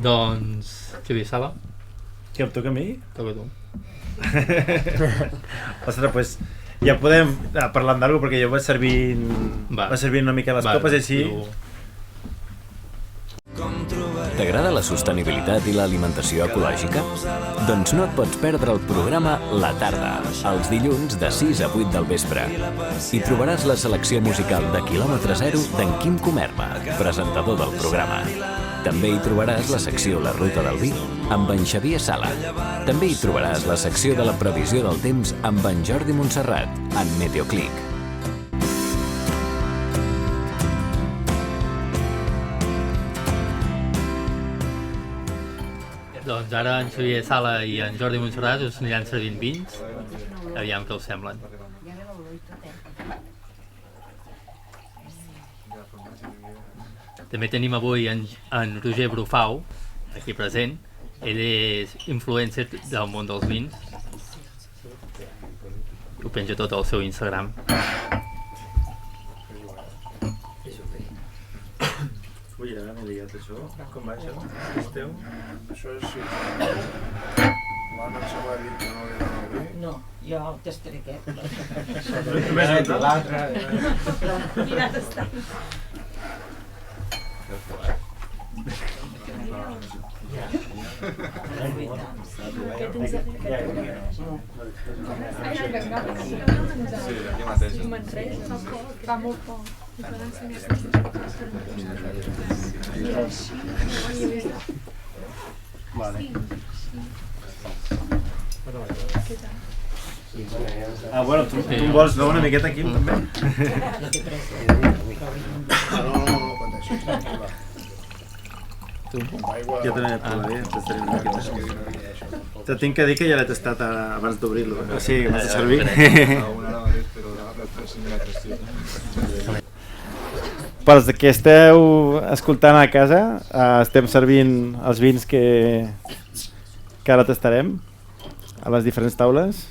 Doncs, Xavier Sala. Què em toca a mi? Toca tu. Ostres, doncs ja podem parlar d'algú perquè jo vaig servint una mica les copes i així... T'agrada la sostenibilitat i l'alimentació ecològica? Doncs no et pots perdre el programa La Tarda, els dilluns de 6 a 8 del vespre. Hi trobaràs la selecció musical de Quilòmetre Zero d'en Quim Comerma, presentador del programa. També hi trobaràs la secció La Ruta del Vi amb en Xavier Sala. També hi trobaràs la secció de la previsió del temps amb en Jordi Montserrat, en Meteoclic. Doncs ara en Xavier Sala i en Jordi Montserrat us aniran servint vins. Aviam què us semblen. També tenim avui en Roger Brufau, aquí present. Ell és influencer del món dels vins. Ho penja tot al seu Instagram. Ui, ara m'he liat això. Com va això? Esteu? Això és... L'Anna em sembla dir que no li dona bé. No, jo tastaré aquest. Només un, l'altre... Mira, tastar. Sí, aquí mateix. Va molt poc. Vale. Ah, bueno, tu em vols veure una miqueta aquí, també? No, pateixis, tranquil·la. Jo també provaré, tastaré una miqueta. Te tinc que dir que ja l'he tastat abans d'obrir-lo, o sigui, abans de servir. Una hora mateix, però després la qüestió. Pels que esteu escoltant a casa, estem servint els vins que ara tastarem a les diferents taules.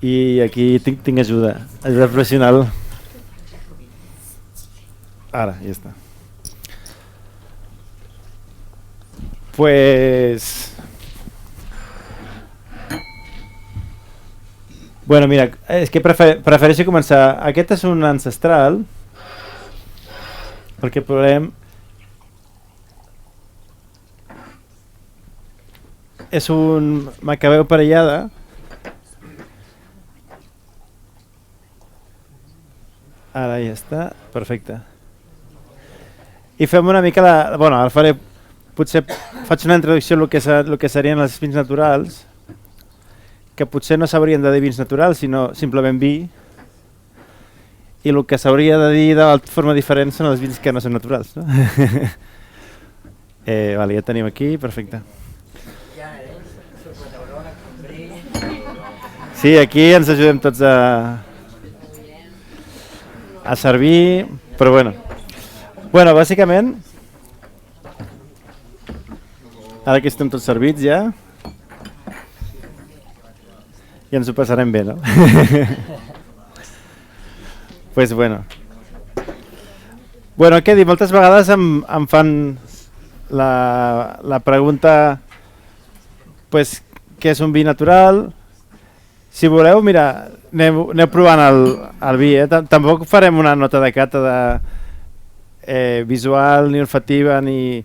I aquí tinc ajuda professional. Ara, ja està. Pues... Bueno, mira, és que prefereixo començar. Aquest és un ancestral, perquè provem... És un Macabeu Parellada. Ara ja està, perfecte. I fem una mica la... Bueno, ara faré... Potser faig una introducció al que serien els vins naturals, que potser no s'haurien de dir vins naturals, sinó simplement vi. I el que s'hauria de dir de forma diferent són els vins que no són naturals. No? Vale, ja tenim aquí, perfecte. Sí, aquí ens ajudem tots a servir, però bueno. Bueno, bàsicament, ara que estem tots servits ja, i ens ho passarem bé, no? Pues bueno. Bueno, què dir, moltes vegades em fan la pregunta, pues, què és un vi natural? Si voleu, mira, aneu provant el vi, tampoc farem una nota de cata visual, ni olfativa, ni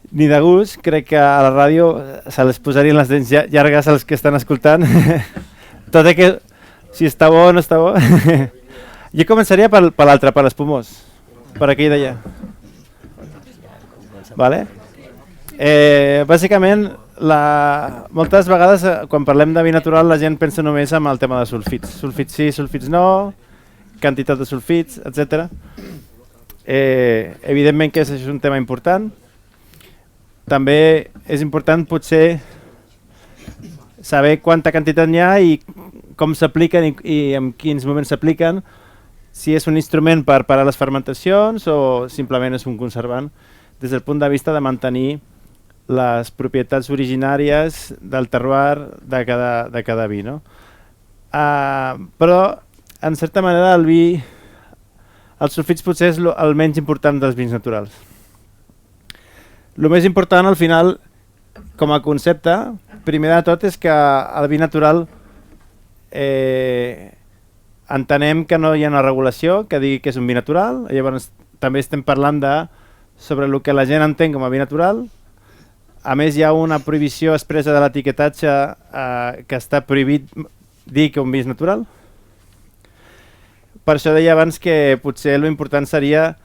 de gust. Crec que a la ràdio se les posarien les dents llargues als que estan escoltant. Tot i que si està bo o no està bo. Jo començaria per l'altre, per l'espumós, per aquell d'allà. Vale? Bàsicament, moltes vegades quan parlem de vi natural la gent pensa només en el tema de sulfits. Sulfits sí, sulfits no, quantitat de sulfits, etc. Evidentment que és un tema important. També és important potser saber quanta quantitat n'hi ha i com s'apliquen i en quins moments s'apliquen, si és un instrument per parar les fermentacions o simplement és un conservant, des del punt de vista de mantenir les propietats originàries del terroir de cada vi. No? Però, en certa manera, el vi, els sulfits potser és el menys important dels vins naturals. El més important al final, com a concepte, primer de tot és que el vi natural entenem que no hi ha una regulació que digui que és un vi natural, llavors també estem parlant sobre el que la gent entén com a vi natural. A més hi ha una prohibició expressa de l'etiquetatge que està prohibit dir que un vi és natural. Per això deia abans que potser l'important seria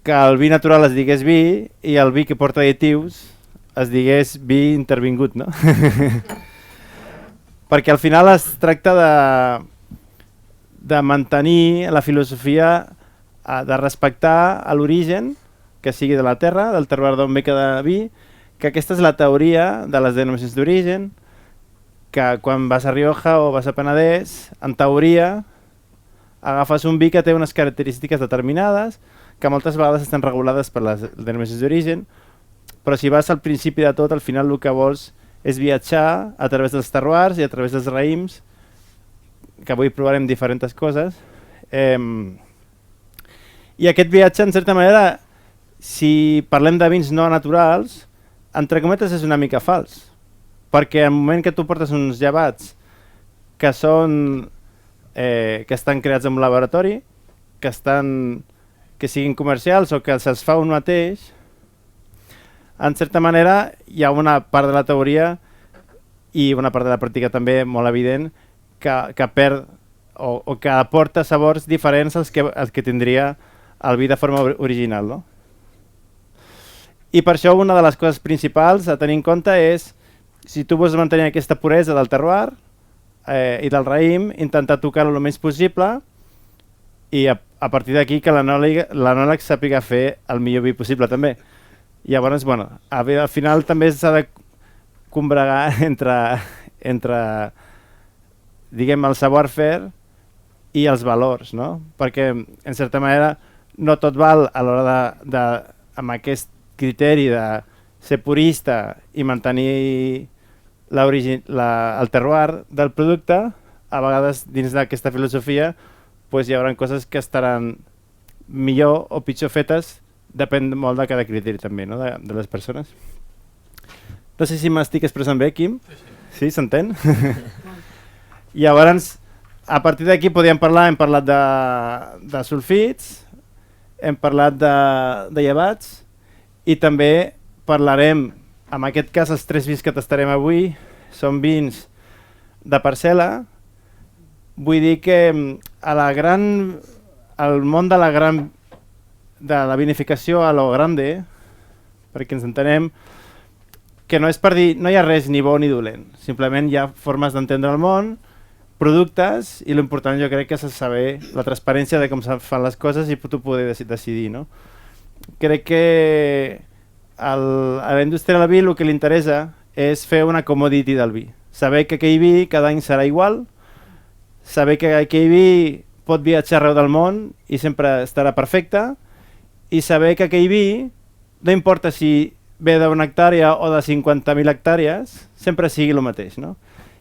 que el vi natural es digués vi i el vi que porta additius es digués vi intervingut, no? Perquè al final es tracta de mantenir la filosofia de respectar l'origen, que sigui de la terra, del terroir d'on ve cada vi, que aquesta és la teoria de les denominacions d'origen, que quan vas a Rioja o vas a Penedès, en teoria agafes un vi que té unes característiques determinades, que moltes vegades estan regulades per les denominacions d'origen, però si vas al principi de tot, al final el que vols és viatjar a través dels terroirs i a través dels raïms, que avui provarem diferents coses. I aquest viatge, en certa manera, si parlem de vins no naturals, entre cometes és una mica fals, perquè al moment que tu portes uns llevats que estan creats en un laboratori, que siguin comercials o que se'ls fa un mateix, en certa manera hi ha una part de la teoria i una part de la pràctica també molt evident que perd o que aporta sabors diferents als que tindria el vi de forma original, no? I per això una de les coses principals a tenir en compte és, si tu vols mantenir aquesta puresa del terroir i del raïm, intentar tocar-lo el més possible i a partir d'aquí que l'anòleg sàpiga fer el millor vi possible també. Llavors, bueno, al final també s'ha de combregar entre diguem, el savoir-faire i els valors, no? Perquè, en certa manera, no tot val a l'hora amb aquest criteri de ser purista i mantenir el terroir del producte. A vegades, dins d'aquesta filosofia, hi haurà coses que estaran millor o pitjor fetes, depèn molt de cada criteri també, no? De les persones. No sé si m'estic expressant bé, Quim. Sí, s'entén? Llavors, a partir d'aquí podíem parlar, hem parlat de sulfits, hem parlat de llevats i també parlarem, en aquest cas els 3 vins que tastarem avui són vins de parcel·la. Vull dir que el món de la vinificació a lo grande, perquè ens entenem que no és per dir no hi ha res ni bo ni dolent, simplement hi ha formes d'entendre el món, productes, i l'important jo crec que és saber la transparència de com se fan les coses i tu poder decidir, no? Crec que a la indústria del vi el que li interessa és fer una commodity del vi, saber que aquell vi cada any serà igual, saber que aquell vi pot viatjar arreu del món i sempre estarà perfecte, i saber que aquell vi, no importa si ve d'una hectàrea o de 50.000 hectàrees, sempre sigui el mateix, no?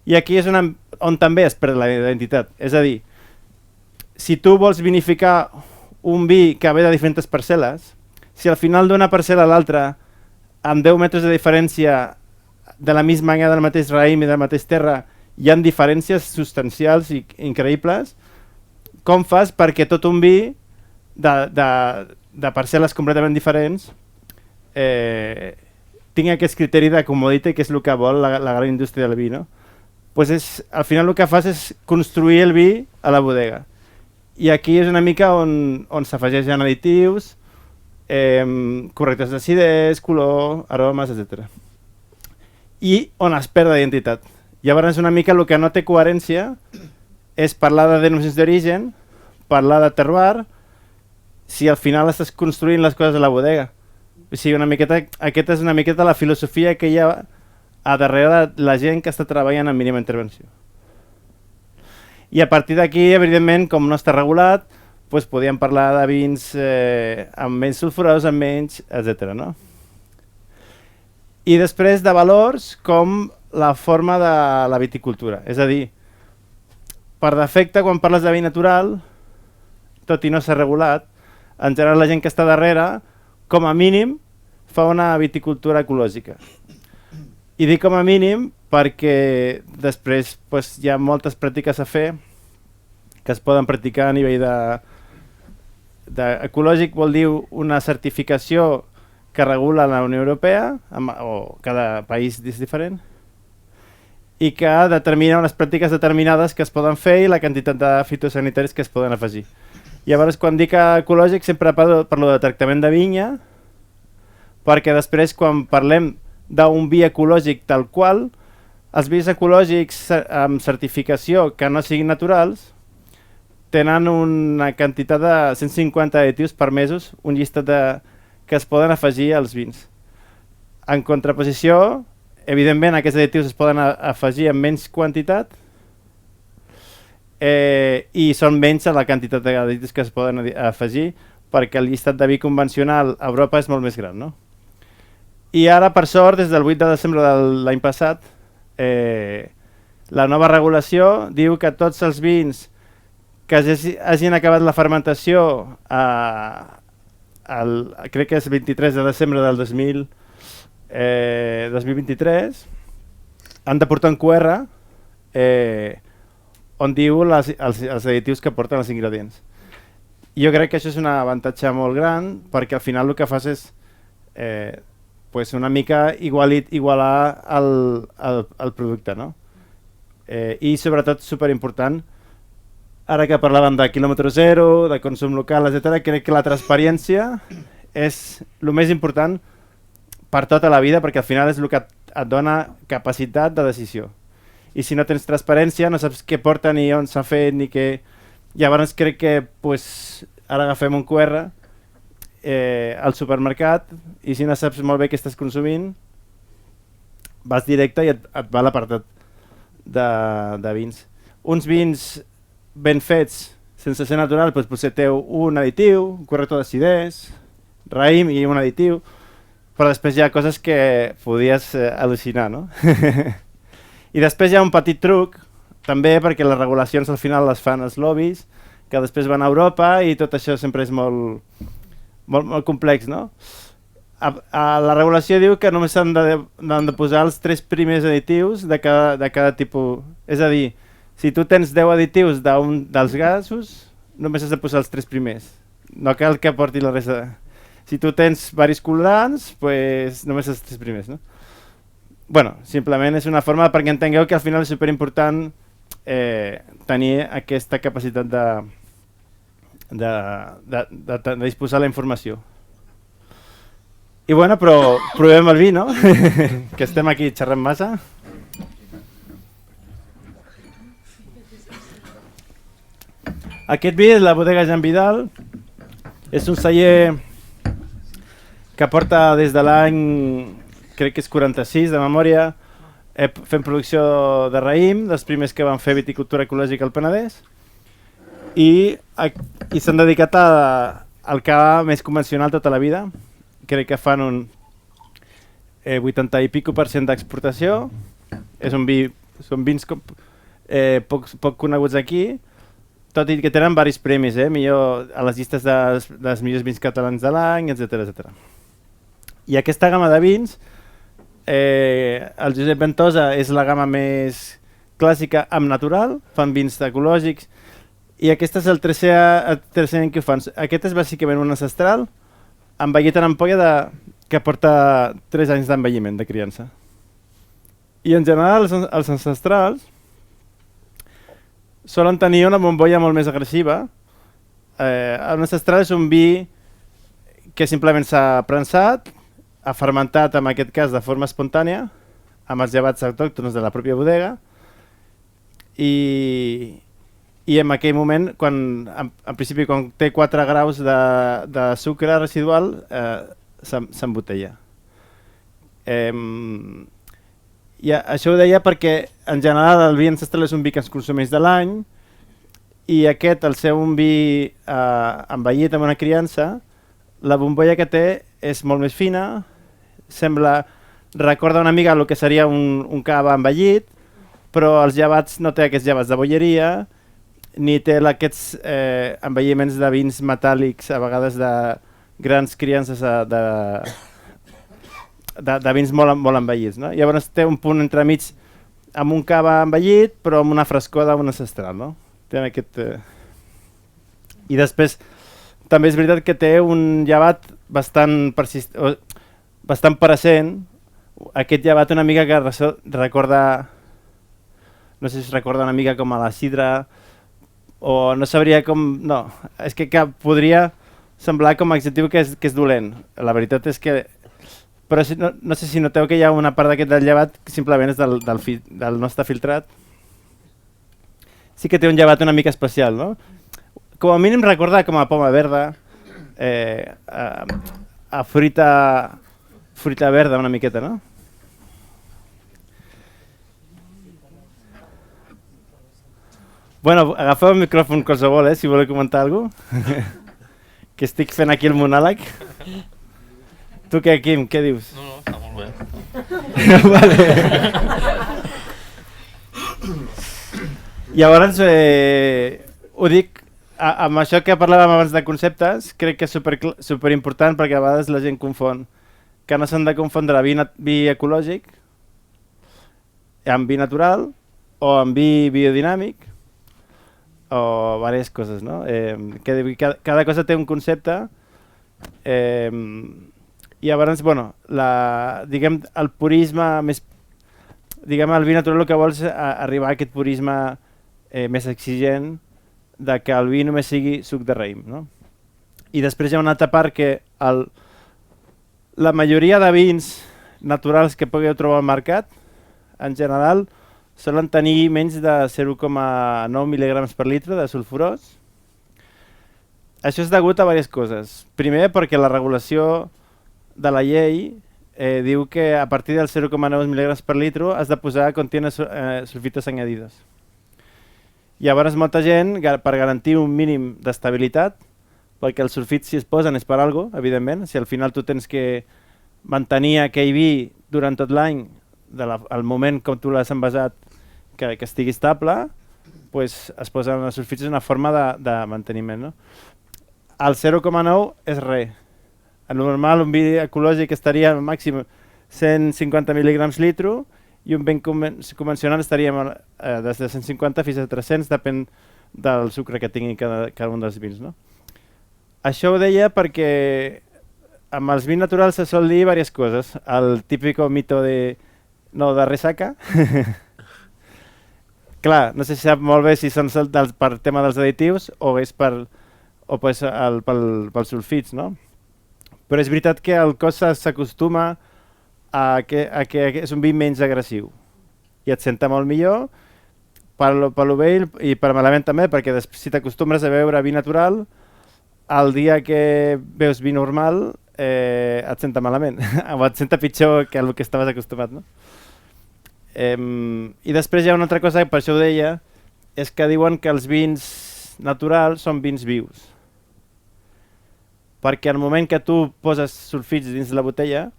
I aquí és on també es perd la identitat. És a dir, si tu vols vinificar un vi que ve de diferents parcel·les, si al final d'una parcel·la a l'altra, amb 10 metres de diferència de la misma anyada del mateix raïm i de la mateixa terra, hi ha diferències substancials i increïbles, com fas perquè tot un vi de parcel·les completament diferents tingui aquest criteri de commodity, que és el que vol la gran indústria del vi, no? Al final el que fas és construir el vi a la bodega. I aquí és una mica on s'afegeixen additius, correctors d'acidesa, color, aromes, etc. I on es perd la identitat. Llavors una mica el que no té coherència és parlar de denominacions d'origen, parlar de terroir, si al final estàs construint les coses a la bodega. O sigui, aquesta és una miqueta la filosofia que hi ha a darrere de la gent que està treballant en mínima intervenció. I a partir d'aquí, evidentment, com no està regulat, podíem parlar de vins amb menys sulfurós, amb menys, etc. No? I després de valors com la forma de la viticultura. És a dir, per defecte, quan parles de vi natural, tot i no s'ha regulat, en general la gent que està darrere, com a mínim, fa una viticultura ecològica. I dic com a mínim perquè després pues, hi ha moltes pràctiques a fer que es poden practicar a nivell ecològic, vol dir una certificació que regula la Unió Europea, o cada país és diferent, i que determina unes pràctiques determinades que es poden fer i la quantitat de fitosanitaris que es poden afegir. Llavors, quan dic ecològic, sempre parlo de tractament de vinya, perquè després, quan parlem d'un vi ecològic tal qual, els vins ecològics amb certificació que no siguin naturals tenen una quantitat de 150 additius permesos, un llistat que es poden afegir als vins. En contraposició, evidentment aquests additius es poden afegir en menys quantitat i són menys a la quantitat d'additius que es poden afegir perquè el llistat de vi convencional a Europa és molt més gran, no? I ara, per sort, des del 8 de desembre de l'any passat, la nova regulació diu que tots els vins que hagin acabat la fermentació crec que és 23 de desembre del 2023 han de portar un QR on diu els additius que porten els ingredients. Jo crec que això és un avantatge molt gran perquè al final el que fas és pues una mica igualar el producte, no? I sobretot, superimportant, ara que parlàvem de quilòmetre zero, de consum local, etc., crec que la transparència és el més important per tota la vida perquè al final és el que et dona capacitat de decisió. I si no tens transparència, no saps què porta ni on s'ha fet ni què... Llavors crec que pues, ara agafem un QR al supermercat i si no saps molt bé què estàs consumint, vas directe i et va a l'apartat de vins. Uns vins ben fets, sense ser natural, doncs potser té un additiu, un corrector d'acidesa, raïm i un additiu, però després hi ha coses que podies al·lucinar, no? I després hi ha un petit truc, també perquè les regulacions al final les fan els lobbies, que després van a Europa i tot això sempre és molt complex, no? La regulació diu que només s'han de posar els 3 primers additius de cada tipus. És a dir, si tu tens 10 additius d'un dels gasos, només has de posar els 3 primers. No cal que porti la resta. Si tu tens diversos colorants, pues només els 3 primers, no? Bueno, simplement és una forma perquè entengueu que al final és superimportant tenir aquesta capacitat de disposar la informació. I bueno, però provem el vi, no? Que estem aquí xerrant massa. Aquest vi és la bodega Jean Vidal. És un celler que porta des de l'any, crec que és 46 de memòria, fent producció de raïm, dels primers que van fer viticultura ecològica al Penedès. I s'han dedicat al cava més convencional tota la vida. Crec que fan un 80 i pico % d'exportació. Són vins poc coneguts aquí, tot i que tenen diversos premis, millor a les llistes dels millors vins catalans de l'any, etc. I aquesta gamma de vins, el Josep Ventosa és la gamma més clàssica amb natural, fan vins ecològics, i aquest és el tercer any que ho fan. Aquest és bàsicament un ancestral, envellit en ampolla que porta 3 anys d'envelliment, de criança. I en general els ancestrals solen tenir una bombolla molt més agressiva. Un ancestral és un vi que simplement s'ha prensat, ha fermentat, en aquest cas de forma espontània, amb els llevats autòctons de la pròpia bodega, i en aquell moment, en principi, quan té 4 graus de sucre residual, s'embotella. I això ho deia perquè, en general, el vi ancestral és un vi que es consumeix de l'any, i aquest, al ser un vi envellit amb una criança, la bombolla que té és molt més fina, recorda una mica el que seria un cava envellit, però els llevats no té aquests llevats de bolleria, ni té aquests envelliments de vins metàl·lics, a vegades de grans criances de vins molt envellits. No? Llavors té un punt entremig amb un cava envellit però amb una frescor d'un ancestral. No? Té aquest, I després també és veritat que té un llevat bastant present, aquest llevat una mica que recorda, no sé si es recorda una mica com a la sidra, o no sabria com... No, és que podria semblar com a adjectiu que és dolent. La veritat és que... Però no sé si noteu que hi ha una part d'aquest llevat que simplement és del nostre filtrat. Sí que té un llevat una mica especial, no? Com a mínim recorda com a poma verda, a fruita verda una miqueta, no? Bueno, agafeu el micròfon qualsevol, si voleu comentar alguna cosa. Que estic fent aquí el monòleg. Tu què, Quim, què dius? No, està molt bé. Vale. Llavors, ho dic, amb això que parlàvem abans de conceptes, crec que és superimportant perquè a vegades la gent confon que no s'han de confondre vi ecològic amb vi natural o amb vi biodinàmic o diverses coses, no? Cada cosa té un concepte i llavors, bueno, diguem, el purisme més... Diguem, el vi natural el que vol és arribar a aquest purisme més exigent de que el vi només sigui suc de raïm, no? I després hi ha una altra part que la majoria de vins naturals que pugueu trobar al mercat, en general, solen tenir menys de 0,9 mil·lígrams per litre de sulfurós. Això és degut a diverses coses. Primer, perquè la regulació de la llei diu que a partir dels 0,9 mil·lígrams per litre has de posar contiene sulfitos añadidos. Llavors molta gent, per garantir un mínim d'estabilitat, perquè els sulfits si es posen és per alguna cosa, evidentment, si al final tu tens que mantenir aquell vi durant tot l'any, al moment com tu l'has envasat, que estigui estable, pues es posen els sulfits, és una forma de manteniment. No? El 0,9 és res. El normal, un vi ecològic estaria al màxim 150 mil·lígrams litre i un ben convencional estaríem des de 150 fins a 300, depèn del sucre que tingui cada un dels vins. No? Això ho deia perquè amb els vins naturals se sol dir diverses coses. El típico mito de resaca. Clar, no sé si sap molt bé si són per tema dels additius o és pels sulfits, no? Però és veritat que el cos s'acostuma a que és un vi menys agressiu i et senta molt millor per lo bé i per malament també, perquè si t'acostumes a beure vi natural, el dia que veus vi normal et senta malament o et senta pitjor que el que estaves acostumat, no? I després hi ha una altra cosa, per això ho deia, és que diuen que els vins naturals són vins vius. Perquè al moment que tu poses sulfits dins la botella,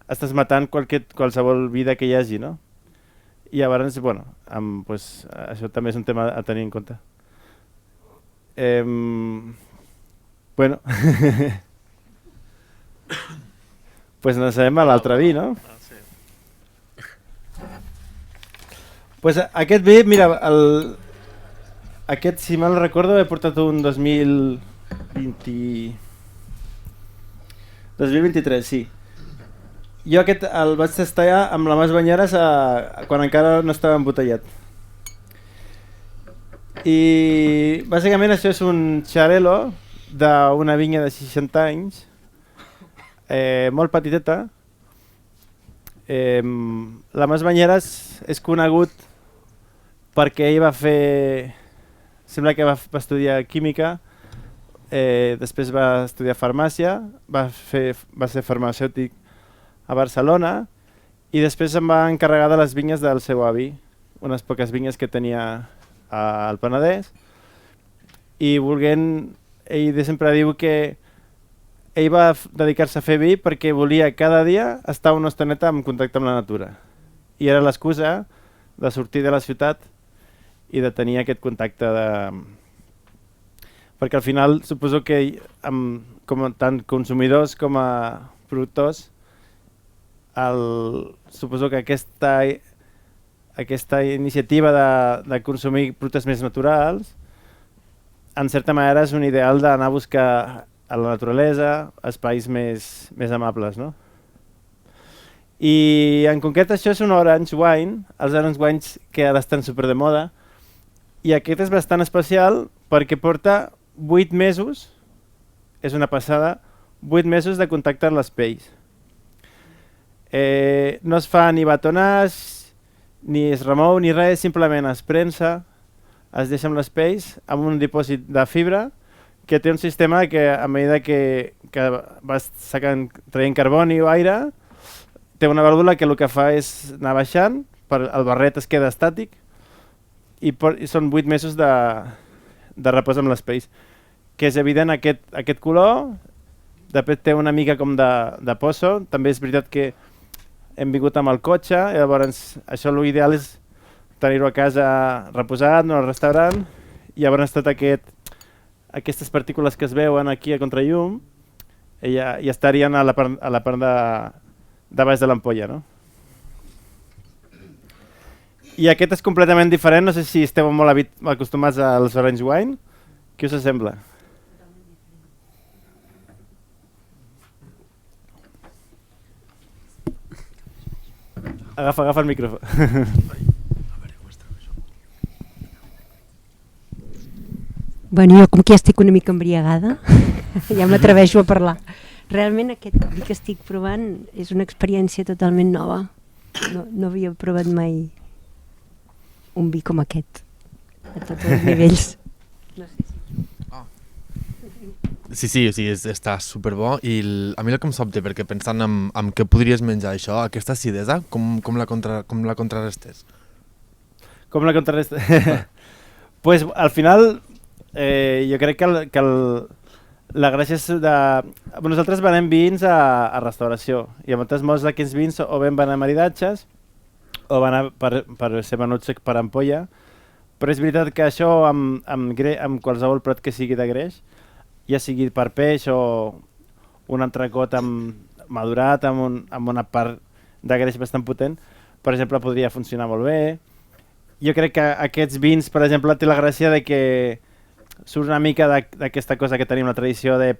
estàs matant qualsevol vida que hi hagi, no? I llavors, bueno, això també és un tema a tenir en compte. Bueno, pues ens anem a l'altre vi, no? Pues aquest vi, mira, aquest, si mal recordo, he portat un 2023, sí. Jo aquest el vaig tastar amb la Mas Banyeres quan encara no estava embotellat. I bàsicament això és un xarel·lo d'una vinya de 60 anys, molt petiteta. La Mas Banyeres és conegut perquè ell va fer... Sembla que va estudiar química, després va estudiar farmàcia, va ser farmacèutic a Barcelona i després em va encarregar de les vinyes del seu avi, unes poques vinyes que tenia al Penedès, i ell sempre diu que ell va dedicar-se a fer vi perquè volia cada dia estar una estoneta en contacte amb la natura i era l'excusa de sortir de la ciutat i de tenir aquest contacte perquè al final suposo que tant consumidors com a productors suposo que aquesta iniciativa de consumir productes més naturals, en certa manera és un ideal d'anar a buscar a la naturalesa espais més amables, no? I en concret això és un orange wine, els orange wines que ara estan super de moda, i aquest és bastant especial perquè porta 8 mesos, és una passada, 8 mesos de contacte amb les pells. No es fa ni batonàs, ni es remou ni res, simplement es prensa, es deixa amb les pells amb un dipòsit de fibra que té un sistema que a mesura que vas traient carboni o aire, té una vàlvula que el que fa és anar baixant, el barret es queda estàtic i són 8 mesos de repòs amb les pells, que és evident aquest color, de fet té una mica com de pozo, també és veritat que hem vingut amb el cotxe, i llavors això l'ideal és tenir-ho a casa reposat, no al restaurant, i llavors tot aquestes partícules que es veuen aquí a contrallum ja estarien a la part de baix de l'ampolla, no? I aquest és completament diferent, no sé si esteu molt acostumats als orange wine. Què us sembla? Agafa el micròfon. Bueno, jo com que ja estic una mica embriagada, ja m'atreveixo a parlar. Realment aquest vi que estic provant és una experiència totalment nova. No havia provat mai un vi com aquest, a tots els nivells. No sé si... Sí, o sigui, està superbo i a mi el que em sobta, perquè pensant en què podries menjar això, aquesta acidesa, com la contrarrestes? Com la contrarrestes? Pues al final jo crec que la gràcia és de... Nosaltres venem vins a restauració i a molts d'aquests vins o ben van a maridatges o van per ser venuts per ampolla, però és veritat que això amb qualsevol plat que sigui de greix, ja sigui per peix o un entrecot madurat amb una part de greix bastant potent, per exemple, podria funcionar molt bé. Jo crec que aquests vins, per exemple, té la gràcia de que surt una mica d'aquesta cosa que tenim la tradició de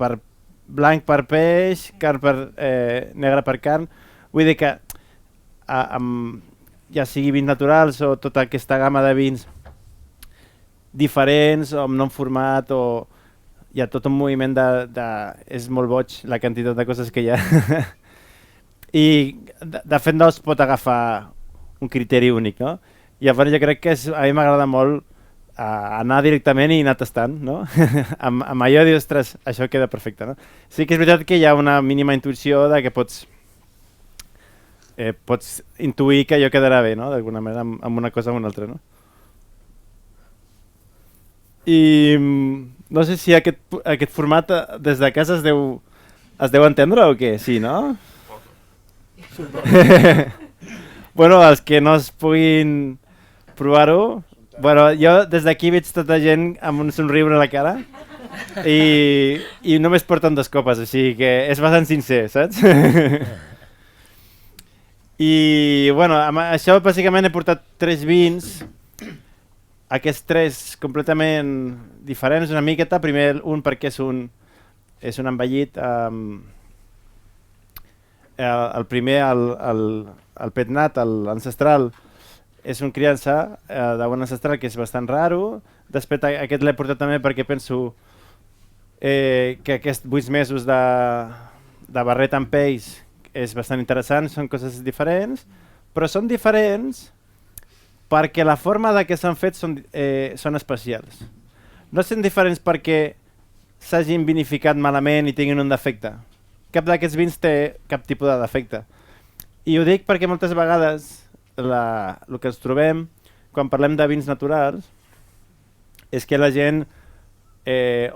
blanc per peix, negre per carn. Vull dir que ja sigui vins naturals o tota aquesta gamma de vins diferents o amb nom format, o hi ha tot un moviment és molt boig la quantitat de coses que hi ha. I de fet no es pot agafar un criteri únic, no? Llavors jo crec que a mi m'agrada molt anar directament i anar tastant, no? amb allò de dir, ostres, això queda perfecte, no? Sí que és veritat que hi ha una mínima intuïció de que pots intuir que allò quedarà bé, no? D'alguna manera, amb una cosa o una altra, no? I no sé si aquest format des de casa es deu entendre o què? Sí, no? Bueno, els que no es puguin provar-ho, bueno, jo des d'aquí veig tota gent amb un somriure a la cara i només porten 2 copes, així que és bastant sincer, saps? I bueno, amb això bàsicament he portat 3 vins, aquests 3 completament diferents una miqueta. Primer un perquè és un envellit, el primer, el Pet Nat, l'ancestral, és un criança d'un ancestral que és bastant raro. Després aquest l'he portat també perquè penso que aquests 8 mesos de barret amb pells és bastant interessant, són coses diferents, però són diferents perquè la forma de què s'han fet són especials. No són diferents perquè s'hagin vinificat malament i tinguin un defecte. Cap d'aquests vins té cap tipus de defecte. I ho dic perquè moltes vegades el que ens trobem quan parlem de vins naturals és que la gent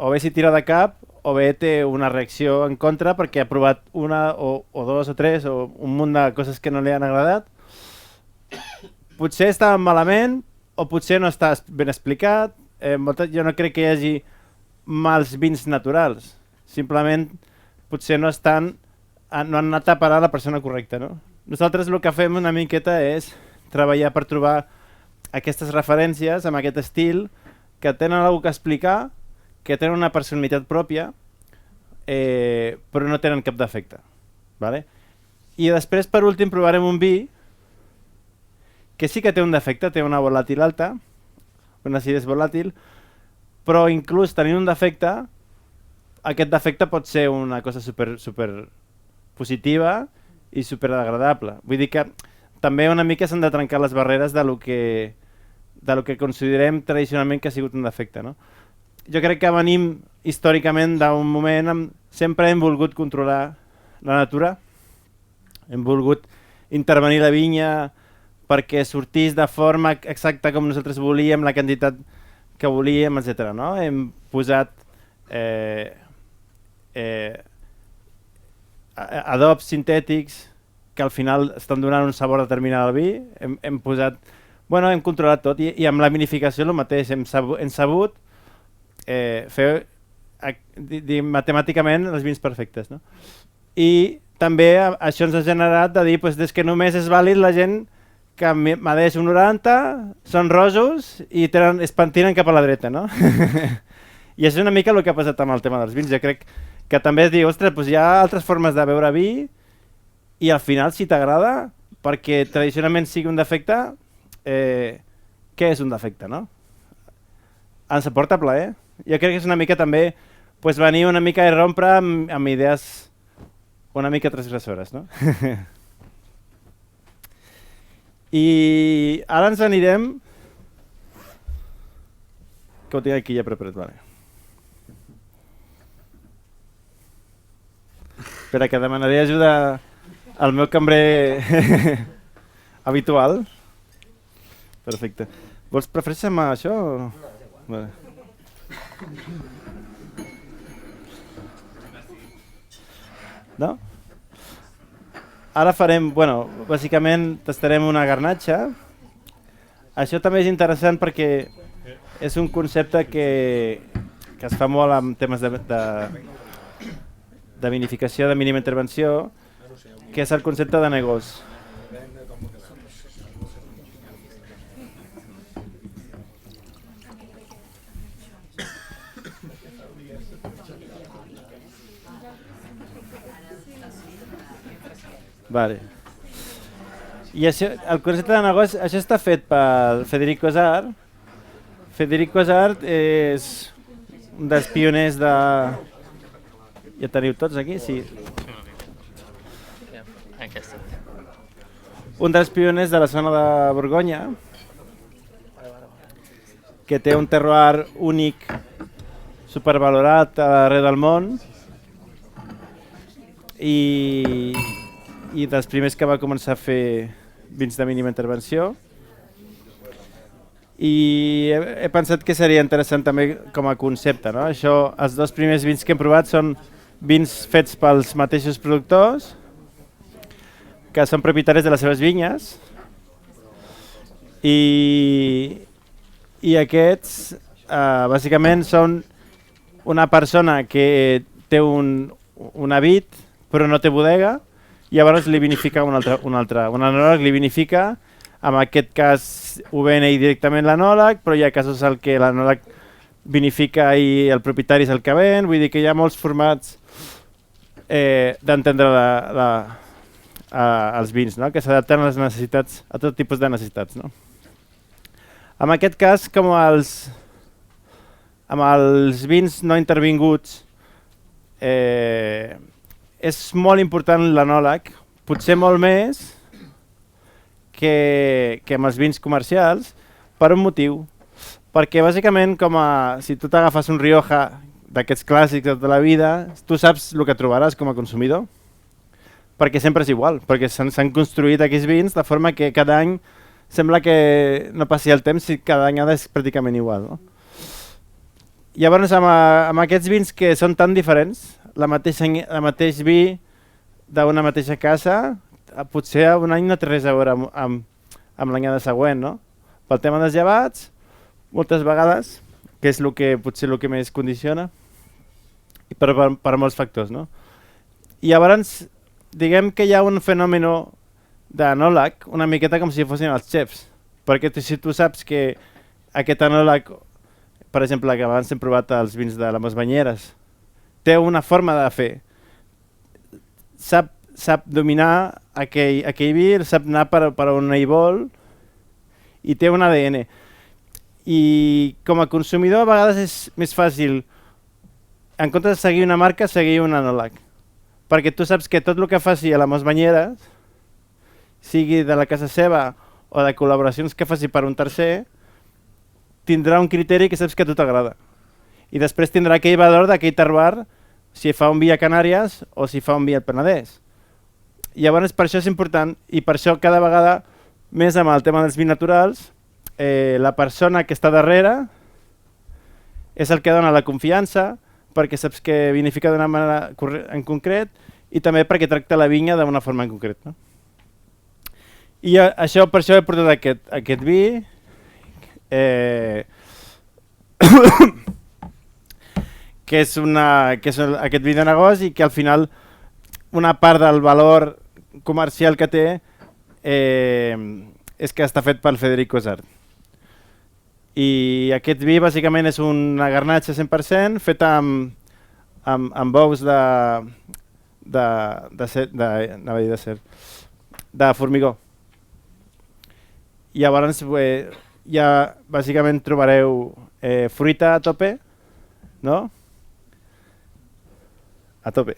o bé s'hi tira de cap o bé té una reacció en contra perquè ha provat una o 2 o 3 o un munt de coses que no li han agradat. Potser està malament o potser no està ben explicat. Jo no crec que hi hagi mals vins naturals. Simplement potser no estan no han anat a parar a la persona correcta, no? Nosaltres el que fem una miqueta és treballar per trobar aquestes referències amb aquest estil que tenen alguna que explicar, que tenen una personalitat pròpia, però no tenen cap defecte. Vale? I després, per últim, provarem un vi que sí que té un defecte, té una volàtil alta, una acidesa volàtil, però inclús tenint un defecte, aquest defecte pot ser una cosa super positiva i super agradable. Vull dir que també una mica s'han de trencar les barreres de lo que considerem tradicionalment que ha sigut un defecte, no? Jo crec que venim històricament d'un moment sempre hem volgut controlar la natura, hem volgut intervenir la vinya perquè sortís de forma exacta com nosaltres volíem, la quantitat que volíem, etc. No? Hem posat adobs sintètics que al final estan donant un sabor determinat al vi, hem posat... Bueno, hem controlat tot i amb la vinificació el mateix, hem sabut fer matemàticament els vins perfectes. No? I també això ens ha generat de dir des que només és vàlid la gent que medeix un 90, són rojos i es pentinen cap a la dreta. No? I això és una mica el que ha passat amb el tema dels vins. Jo crec que també es diu, ostres, hi ha altres formes de beure vi i al final si t'agrada, perquè tradicionalment sigui un defecte, què és un defecte, no? Ens aporta plaer. Jo crec que és una mica també venir una mica a rompre amb idees una mica transgressores, no? I ara ens anirem... Que ho tinc aquí ja preparat, vale. Espera, que demanaré ajuda al meu cambrer habitual. Perfecte. Prefereixes amb això? Vale. No? Ara farem, bàsicament tastarem una garnatxa. Això també és interessant perquè és un concepte que es fa molt en temes de vinificació, de mínima intervenció, que és el concepte de negoci. Vale. I això, el concepte de negoci, això està fet per Federico Azar. Federico Azar és un dels pioners de... Ja teniu tots aquí? Sí. Un dels pioners de la zona de Borgonya, que té un terroir únic, supervalorat arreu del món, i dels primers que va començar a fer vins de mínima intervenció. I he pensat que seria interessant també com a concepte, no? Això, els dos primers vins que hem provat són vins fets pels mateixos productors, que són propietaris de les seves vinyes, i aquests bàsicament són una persona que té una vid però no té bodega, i llavors li vinifica un enòleg li vinifica, en aquest cas ho ven ell directament l'enòleg, però hi ha casos en què l'enòleg vinifica i el propietari és el que ven, vull dir que hi ha molts formats d'entendre els vins, no? Que s'adapten a les necessitats, a tot tipus de necessitats. No? En aquest cas, com amb els vins no intervinguts, és molt important l'enòleg, potser molt més que amb els vins comercials, per un motiu. Perquè bàsicament, si tu t'agafes un Rioja d'aquests clàssics de tota la vida, tu saps el que trobaràs com a consumidor, perquè sempre és igual, perquè s'han construït aquests vins de forma que cada any sembla que no passi el temps i cada anyada és pràcticament igual. No? Llavors, amb aquests vins que són tan diferents, el mateix vi d'una mateixa casa, potser un any no té res a veure amb l'anyada següent, no? Pel tema dels llevats, moltes vegades, que és potser el que més condiciona, i per molts factors, no? I llavors, diguem que hi ha un fenomen d'anòleg, una miqueta com si fossin els xefs, perquè si tu saps que aquest anòleg, per exemple, que abans hem provat els vins de les Banyeres, té una forma de fer, sap dominar aquell vi, sap anar per on ell vol i té un ADN. I com a consumidor a vegades és més fàcil, en comptes de seguir una marca, seguir un anòleg. Perquè tu saps que tot el que faci a les Banyeres, sigui de la casa seva o de col·laboracions que faci per un tercer, tindrà un criteri que saps que a tu t'agrada. I després tindrà aquell valor d'aquell terroir, si fa un vi a Canàries o si fa un vi al Penedès. Llavors per això és important i per això cada vegada més amb el tema dels vins naturals la persona que està darrere és el que dona la confiança perquè saps que vinifica d'una manera en concret i també perquè tracta la vinya d'una forma en concret. No? I això, per això he portat aquest vi que és aquest vi de negoci i que al final una part del valor comercial que té és que està fet pel Federico Sart. I aquest vi bàsicament és una garnatxa 100% feta amb bous de formigó. Llavors ja bàsicament trobareu fruita a tope, no? A tope.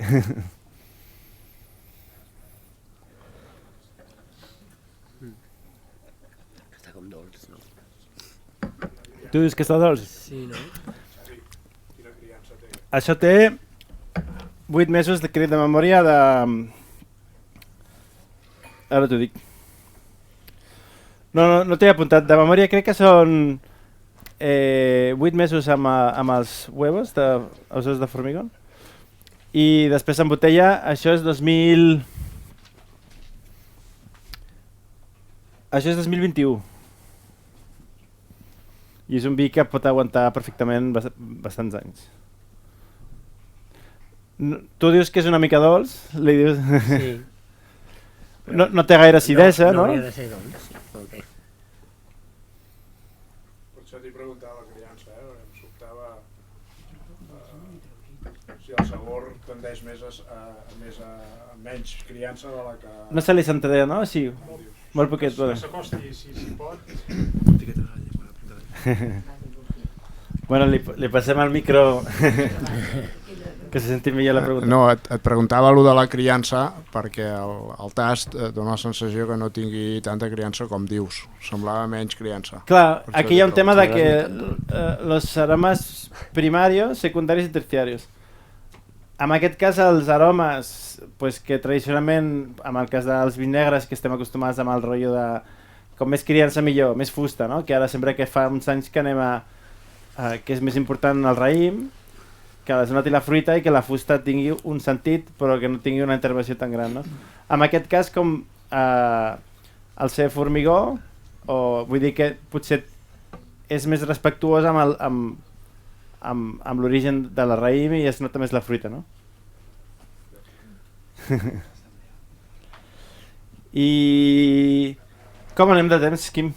Està com dolç, no? Tu dius que està dolç? Sí, no? Això té 8 mesos de crit de memòria de... Ara t'ho dic. No t'he apuntat. De memòria crec que són 8 mesos amb els huevos, els ous de formigó. I després en botella, això és 2021. I és un vi que pot aguantar perfectament bastants anys. Tu dius que és una mica dolç? Li dius... Sí. No té gaire acidesa, no? No hauria de ser dolç. Okay. Per això t'hi preguntava la criança, em sobtava si el sabor tendeix més a menys criança de la que... No se li sentaré, no? Sí, molt poquet. Que s'acosti, si pot. Bueno, li passem el micro que se senti millor la pregunta. No, et preguntava allò de la criança perquè el tast dona la sensació que no tingui tanta criança com dius. Semblava menys criança. Clar, aquí hi ha un tema de que los aromes primarios, secundarios i terciarios. En aquest cas, els aromes que tradicionalment, en el cas dels vins negres, que estem acostumats amb el rotllo de com més criança millor, més fusta, no? Que ara sempre que fa uns anys que anem que és més important el raïm, que es noti la fruita i que la fusta tingui un sentit però que no tingui una intervenció tan gran, no? En aquest cas, com el ser formigó, vull dir que potser és més respectuós amb l'origen de la raïm i es nota més la fruita, no? I... Com anem de temps, Quim?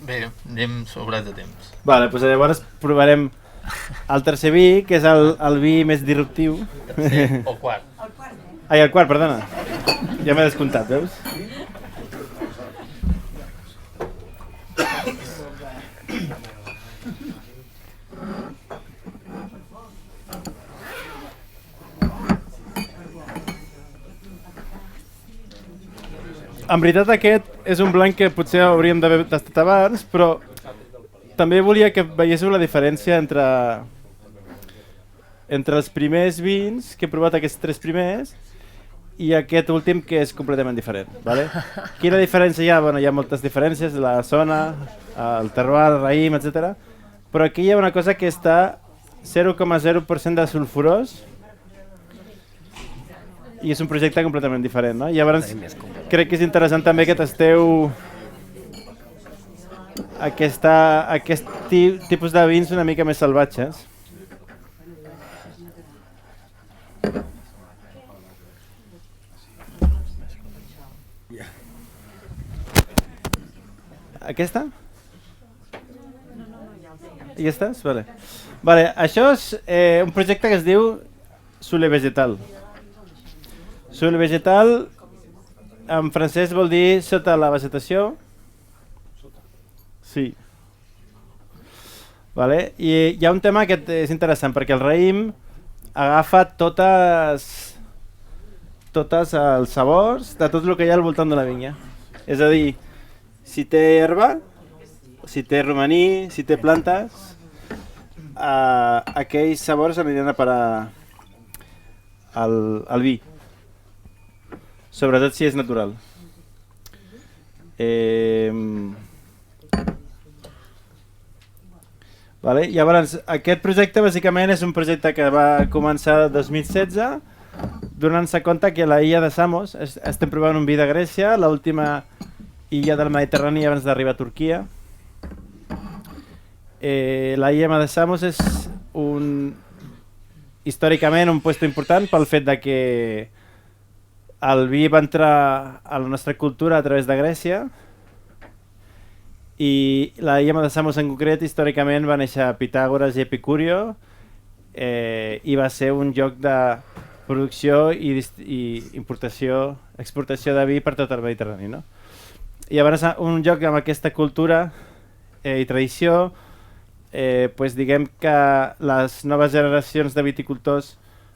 Bé, anem sobrats de temps. Vale, doncs llavors provarem el tercer vi, que és el vi més disruptiu. Tercer o quart. Ai, el quart, perdona. Ja m'he descomptat, veus? En veritat aquest és un blanc que potser hauríem d'haver tastat abans, però també volia que veiéssiu la diferència entre els primers vins, que he provat aquests 3 primers, i aquest últim que és completament diferent. Vale? Quina diferència hi ha? Bueno, hi ha moltes diferències, la zona, el terroir, el raïm, etc. Però aquí hi ha una cosa que està 0,0% de sulfurós, i és un projecte completament diferent, no? Llavors, crec que és interessant també que tasteu aquest tipus de vins una mica més salvatges. Aquesta? I aquestes? Vale. Vale, això és un projecte que es diu Sule Vegetal. Sule Vegetal en francès vol dir sota la vegetació. Sí. Vale. I hi ha un tema que és interessant perquè el raïm agafa tots els sabors de tot el que hi ha al voltant de la vinya. És a dir, si té herba, si té romaní, si té plantes, aquells sabors aniran a parar al vi. Sobretot si és natural. Vale? Llavors, aquest projecte bàsicament és un projecte que va començar el 2016, donant-se compte que a la illa de Samos estem provant un vi de Grècia, l'última illa del Mediterrani abans d'arribar a Turquia. La illa de Samos és històricament un lloc important pel fet de que el vi va entrar a la nostra cultura a través de Grècia i la illa de Samos en concret històricament va néixer a Pitàgores i Epicúrio i va ser un lloc de producció i importació, exportació de vi per tot el Mediterrani, no? I llavors un lloc amb aquesta cultura i tradició, pues diguem que les noves generacions de viticultors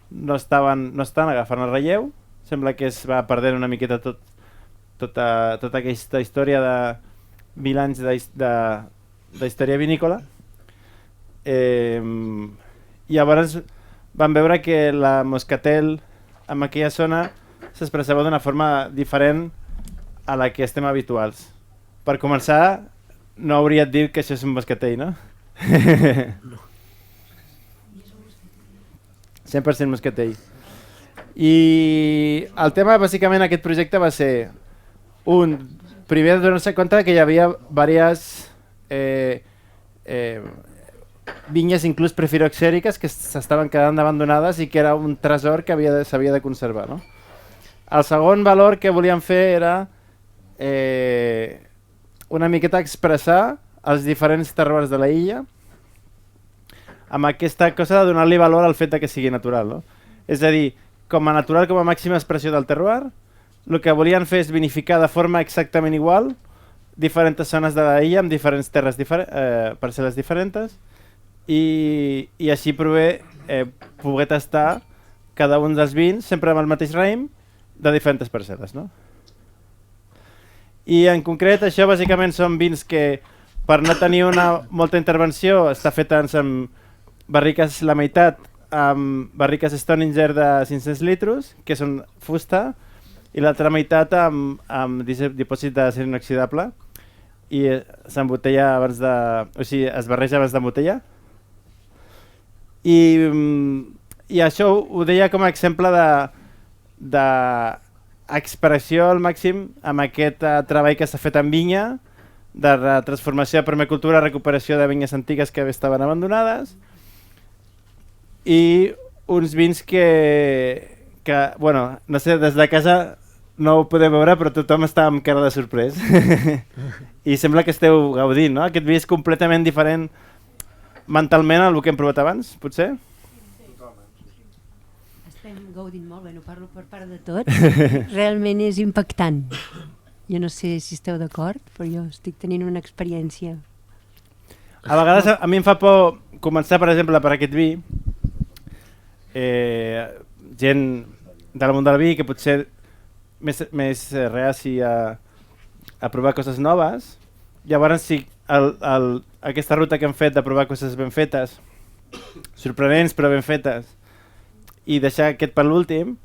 no estan agafant el relleu. Sembla que es va perdent una miqueta tota aquesta història de 1000 anys d'història vinícola. Llavors vam veure que la moscatel en aquella zona s'expressava d'una forma diferent a la que estem habituals. Per començar, no hauria dit que això és un moscatell, no? 100% moscatell. I el tema, bàsicament, aquest projecte va ser primer de donar-se compte que hi havia diverses vinyes inclús prefiloxèriques que s'estaven quedant abandonades i que era un tresor que s'havia de conservar, no? El segon valor que volíem fer era una miqueta expressar els diferents terroirs de la illa amb aquesta cosa de donar-li valor al fet de que sigui natural, no? És a dir, com a natural, com a màxima expressió del terroir, el que volien fer és vinificar de forma exactament igual diferents zones de la illa amb diferents terres parcel·les diferents i així poder tastar cada un dels vins sempre amb el mateix raïm de diferents parcel·les, no? I en concret això bàsicament són vins que per no tenir molta intervenció està fet amb barriques la meitat amb barriques Stoninger de 500 litres, que són fusta, i l'altra meitat amb dipòsit d'acer inoxidable i s'embotella abans de... o sigui, es barreja abans d'embotellar. I això ho deia com a exemple d'expressió al màxim amb aquest treball que s'ha fet en vinya, de transformació de permacultura, recuperació de vinyes antigues que estaven abandonades i uns vins que bueno, no sé, des de casa no ho podeu veure, però tothom està amb cara de sorprès. I sembla que esteu gaudint, no? Aquest vi és completament diferent mentalment al que hem provat abans, potser? Estem gaudint molt, no parlo per part de tots. Realment és impactant. Jo no sé si esteu d'acord, però jo estic tenint una experiència. A vegades a mi em fa por començar, per exemple, per aquest vi. Gent del món del vi que potser més reaci a provar coses noves. Llavors, si aquesta ruta que hem fet de provar coses ben fetes, sorprenents però ben fetes, i deixar aquest per l'últim,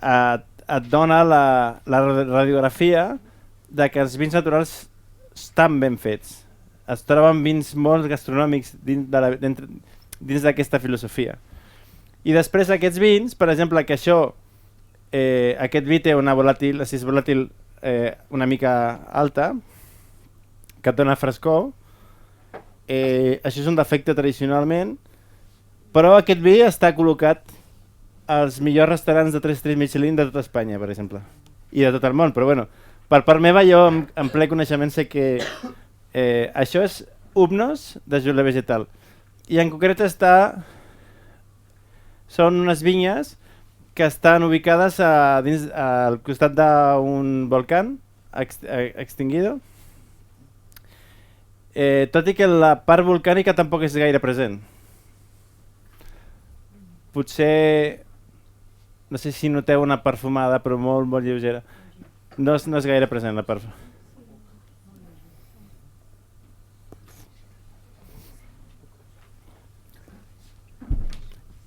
et dona la radiografia de que els vins naturals estan ben fets. Es troben vins molt gastronòmics dins d'aquesta filosofia. I després aquests vins, per exemple, que aquest vi té una assís volàtil una mica alta, que et dona frescor, això és un defecte tradicionalment, però aquest vi està col·locat als millors restaurants de 3 estrelles Michelin de tota Espanya, per exemple, i de tot el món, però bueno, per part meva jo, en ple coneixement, sé que Això és Humnos de Jule Vegetal. I en concret són unes vinyes que estan ubicades al costat d'un volcán extinguido. Tot i que la part volcànica tampoc és gaire present. Potser, no sé si noteu una perfumada, però molt, molt lleugera. No és gaire present la perfum.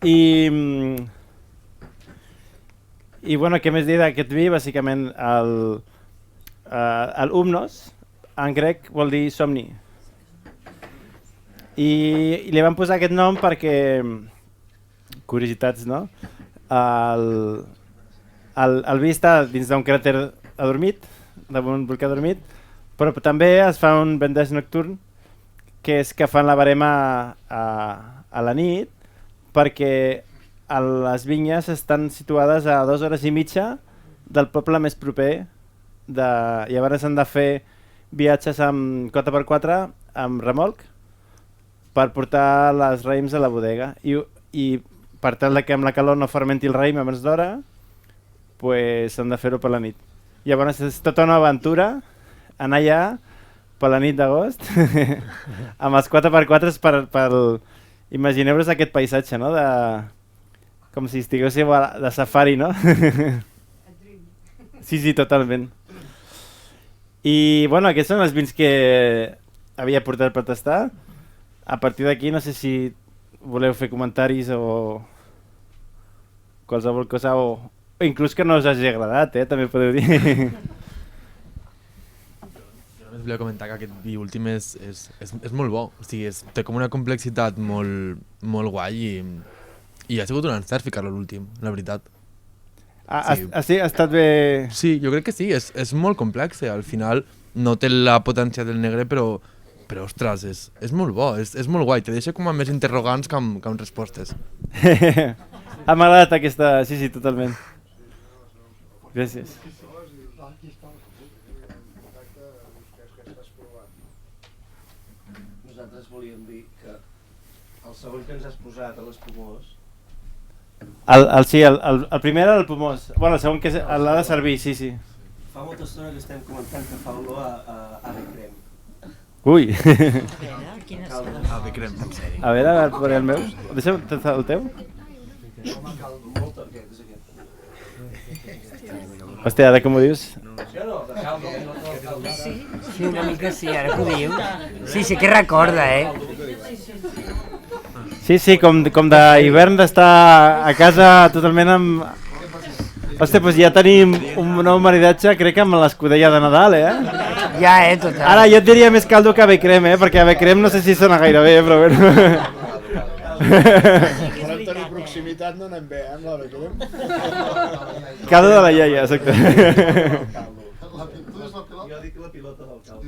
I bueno, què més dir d'aquest vi? Bàsicament el Humnos en grec vol dir somni. I li van posar aquest nom perquè, curiositats, no? El vi està dins d'un cràter adormit, d'un volcà adormit, però també es fa un vendeig nocturn, que és que fan la verema a la nit, perquè les vinyes estan situades a 2 hores i mitja del poble més proper. Llavors han de fer viatges amb 4x4 amb remolc per portar les raïms a la bodega. I per tal que amb la calor no fermenti el raïm abans d'hora, s'han de fer-ho per la nit. Llavors és tota una aventura anar allà per la nit d'agost amb els 4x4 per imagineu-vos aquest paisatge, no? Com si estiguéssiu de safari, no? Sí, totalment. I bueno, aquests són els vins que havia portat per tastar. A partir d'aquí no sé si voleu fer comentaris o qualsevol cosa, o inclús que no us hagi agradat, també podeu dir. Jo només volia comentar que aquest vi últim és molt bo, o sigui, té com una complexitat molt guai i ha sigut un encert ficar-lo a l'últim, la veritat. Ha estat bé... Sí, jo crec que sí, és molt complex, al final no té la potència del negre, però ostres, és molt bo, és molt guai, te deixa com a més interrogants que amb respostes. M'ha agradat aquesta... Sí, totalment. Gràcies. Nosaltres volíem dir que el segon que ens has posat a l'espumós... El primer era el pomós. Bueno, el segon que l'ha de servir, sí. Fa molta estona que estem comentant que fa olor a ave crem. Ui! Ave crem, en sèrio. A veure, posaré el meu. Deixa'm el teu. Molt aquest, és aquest. Hòstia, ara com ho dius? Jo no, de caldo. Sí, una mica sí, ara que ho diu. Sí que recorda, Sí, com d'hivern d'estar a casa totalment amb... Hòstia, doncs ja tenim un nou maridatge, crec que amb l'escudella de Nadal, Ja, total. Ara jo et diria més caldo que ave crem, perquè ave crem no sé si sona gaire bé, però bueno. Per tenir proximitat no anem bé, amb l'ave crem. Caldo de la iaia, exacte. Jo dic la pilota del caldo.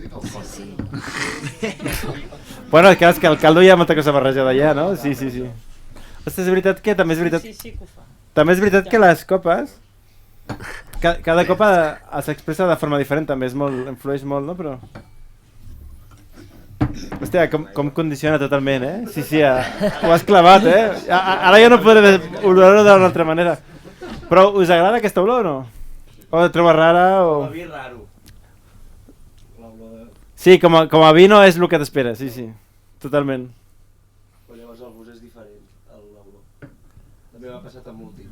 Bueno, és que el caldo hi ha molta cosa barrejada allà, no? Sí. Ostres, és veritat que també és veritat... Sí que ho fa. També és veritat que les copes... Cada copa s'expressa de forma diferent, també influeix molt, no? Però... Hòstia, com condiciona totalment, Sí, ho has clavat, Ara ja no podré olorar-ho d'una altra manera. Però us agrada aquesta olor o no? O la trobes rara o... Vi raro. Sí, com a vi no és el que t'espera, sí. Totalment. Però llavors el gust és diferent, l'olor. També m'ha passat amb l'últim.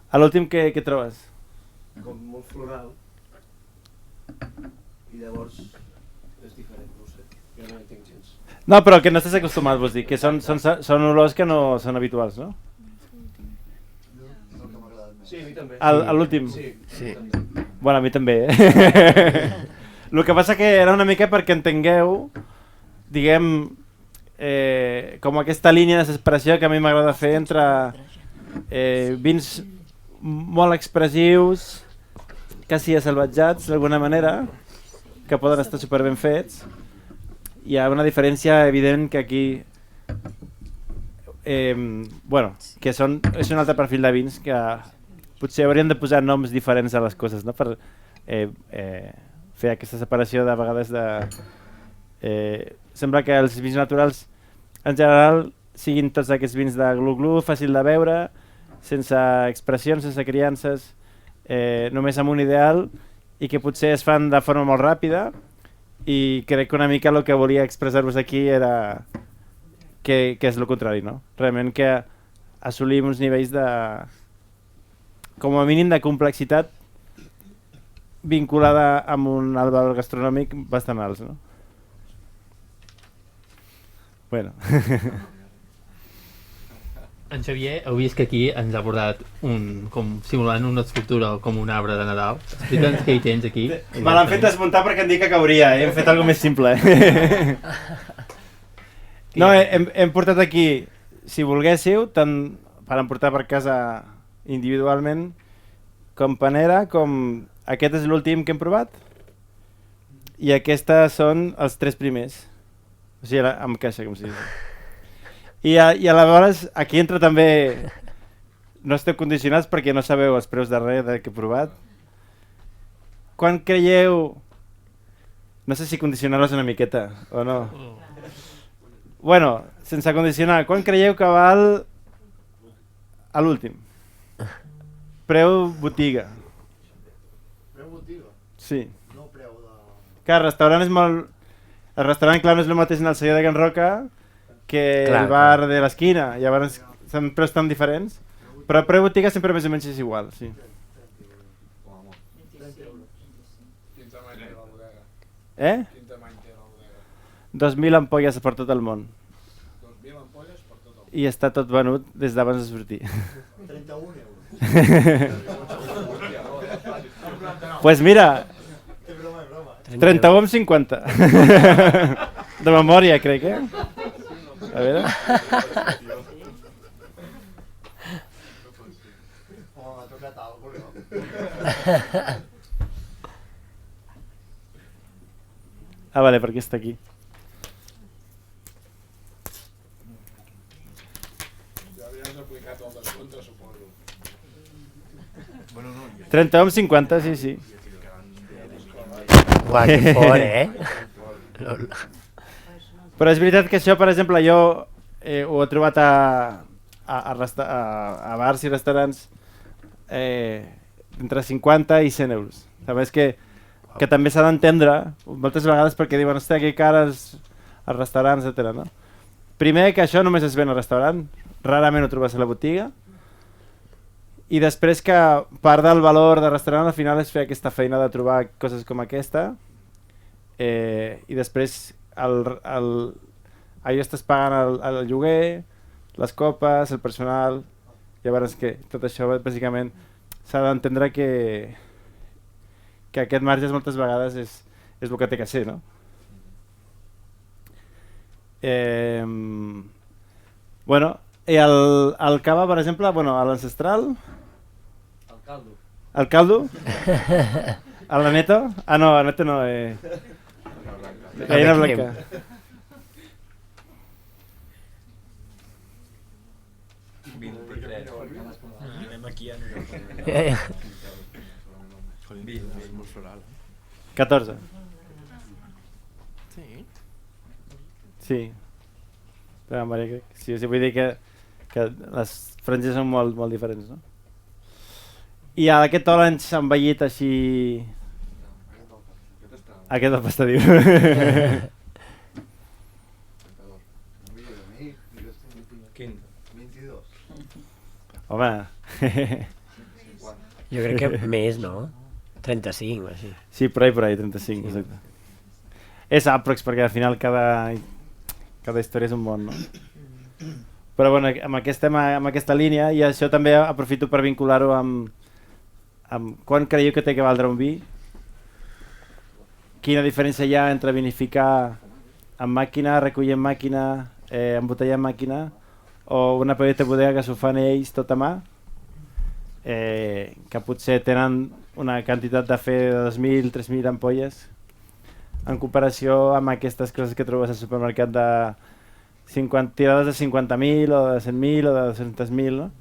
A l'últim què trobes? Com molt floral. I llavors és diferent, no ho sé. Jo no hi entenc gens. No, però que no estàs acostumat, vols dir, que són olors que no són habituals, no? Sí, a mi també. A l'últim? Sí. Bueno, a mi també, El que passa que era una mica perquè entengueu, diguem, com aquesta línia de desesperació que a mi m'agrada fer entre vins molt expressius, quasi salvatjats d'alguna manera, que poden estar super ben fets. Hi ha una diferència evident que aquí, que és un altre perfil de vins que potser haurien de posar noms diferents a les coses, no? Per fer aquesta separació de vegades Sembla que els vins naturals en general siguin tots aquests vins de glu-glu, fàcil de beure, sense expressions, sense criances, només amb un ideal, i que potser es fan de forma molt ràpida, i crec que una mica el que volia expressar-vos aquí era que és el contrari, no? Realment que assolim uns nivells de, com a mínim, de complexitat vinculada amb un alt valor gastronòmic bastant alts, no? Bueno. En Xavier, heu vist que aquí ens ha portat com simulant una escultura com un arbre de Nadal. Explica'ns què hi tens aquí. Me l'han fet desmuntar perquè em dic que cauria, hem fet alguna més simple. No, hem portat aquí, si volguéssiu, tant per emportar per casa individualment, com panera, com... Aquest és l'últim que hem provat, i aquestes són els 3 primers. O sigui, amb caixa, com si diu. I aleshores, aquí entra també... No esteu condicionats perquè no sabeu els preus de res que he provat. Quan creieu... No sé si condicionar-los una miqueta, o no. Bueno, sense condicionar, quan creieu que val a l'últim? Preu botiga. Preu botiga? Sí. No preu de... Que el restaurant és molt... El restaurant, clar, no és el mateix en el celler de Can Roca que clar, el bar de l'esquina. Llavors són preus tan diferents. Però el preu botiga sempre més o menys és igual, sí. Quin tamany té la bodega? Eh? Quin tamany té la bodega? 2.000 ampolles per tot el món. 2.000 ampolles per tot el món. I està tot venut des d'abans de sortir. 31 euros. Pues mira... 31 amb 50. De memòria, crec, A veure... Ah, vale, perquè està aquí. Ja havies aplicat el descompte, suposo. 31 amb 50, sí, sí. Uau, que fort, Però és veritat que això, per exemple, jo ho he trobat a bars i restaurants entre 50 i 100 euros. Sabes que també s'ha d'entendre moltes vegades perquè diuen, hòstia, que cares als restaurants, etc. No? Primer, que això només es ven al restaurant, rarament ho trobes a la botiga, i després que part del valor del restaurant al final és fer aquesta feina de trobar coses com aquesta, i després allò estàs pagant el lloguer, les copes, el personal, llavors que tot això bàsicament s'ha d'entendre que aquest marge moltes vegades és el que té que ser, no? Bueno, i el cava, per exemple, bueno, a l'ancestral... El caldo? A la neta? Ah, no, a la neta no. Gallina blanca. És molt floral. 14. Sí? Sí. Però, Maria, sí, vull dir que les franges són molt, molt diferents, no? I aquest orange envellit així... Aquest el pastadiu. Quin? 22. Home... Jo crec que més, no? 35 o així. Sí, per ahí, 35, exacte. És aprox, perquè al final cada història és un món, no? Però bueno, amb aquesta línia, i això també aprofito per vincular-ho amb quan creieu que té que valdre un vi, quina diferència hi ha entre vinificar amb màquina, recollir amb màquina, embotellar amb màquina, o una petita bodega que s'ho fan ells tot a mà, que potser tenen una quantitat de fer de 2.000, 3.000 ampolles, en comparació amb aquestes coses que trobes al supermercat de tirades de 50.000 o de 100.000 o de 200.000, no?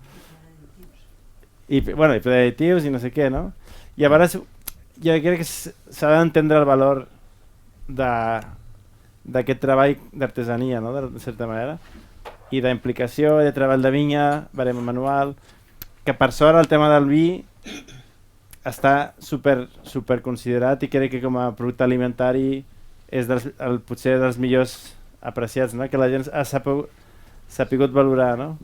I, bueno, i predictius i no sé què, no? I a vegades jo crec que s'ha d'entendre el valor d'aquest treball d'artesania, no? De certa manera, i d'implicació, de treball de vinya, barema manual, que per sort el tema del vi està super considerat i crec que com a producte alimentari és potser dels millors apreciats, no? Que la gent ha sapigut valorar, no?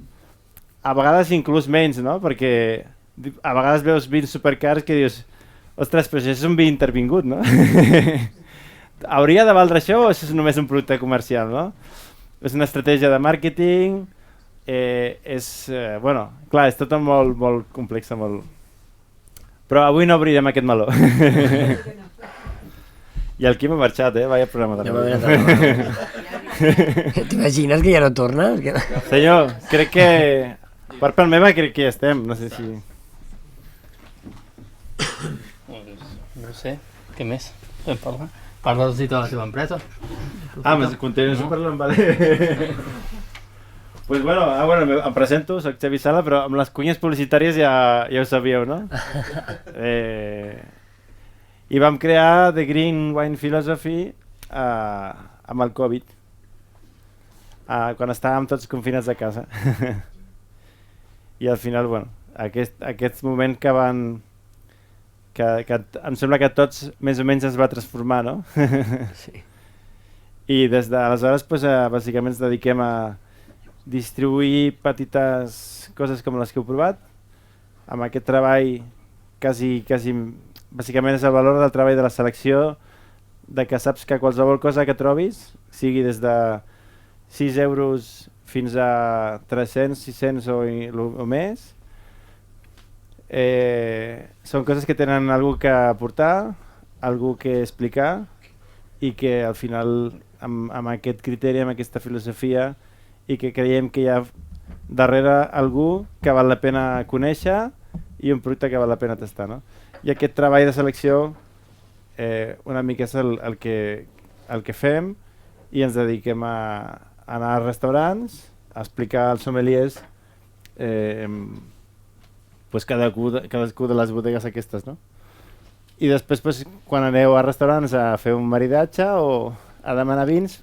A vegades inclús menys, no? Perquè a vegades veus vins supercars que dius, ostres, però això és un vi intervingut, no? Hauria de valdre això o és només un producte comercial, no? És una estratègia de màrqueting, bueno, clar, és tot molt, molt complex, molt... Però avui no obrirem aquest meló. I el Quim ha marxat, vaya programa de ràdio. T'imagines que ja no torna? Senyor, crec que... Per part meva crec que ja estem, no sé si... No sé, què més? Parles de la teva empresa. Mas continues parlant, vale. Pues bueno, em presento, soc Xavi Sala, però amb les cunyes publicitàries ja ho sabíeu, no? I vam crear The Green Wine Philosophy amb el Covid, quan estàvem tots confinats a casa. I al final, bueno, aquest moment que em sembla que tots més o menys es va transformar, no? Sí. I des d'aleshores, bàsicament ens dediquem a distribuir petites coses com les que heu provat, amb aquest treball quasi bàsicament és el valor del treball de la selecció, de que saps que qualsevol cosa que trobis, sigui des de 6 euros fins a 300, 600 o més, són coses que tenen algú que aportar, algú que explicar i que al final amb aquest criteri, amb aquesta filosofia i que creiem que hi ha darrere algú que val la pena conèixer i un producte que val la pena tastar, no? I aquest treball de selecció una mica és el que fem i ens dediquem a anar als restaurants, a explicar als sommeliers cadascú de les bodegues aquestes, no? I després quan aneu a restaurants a fer un maridatge o a demanar vins,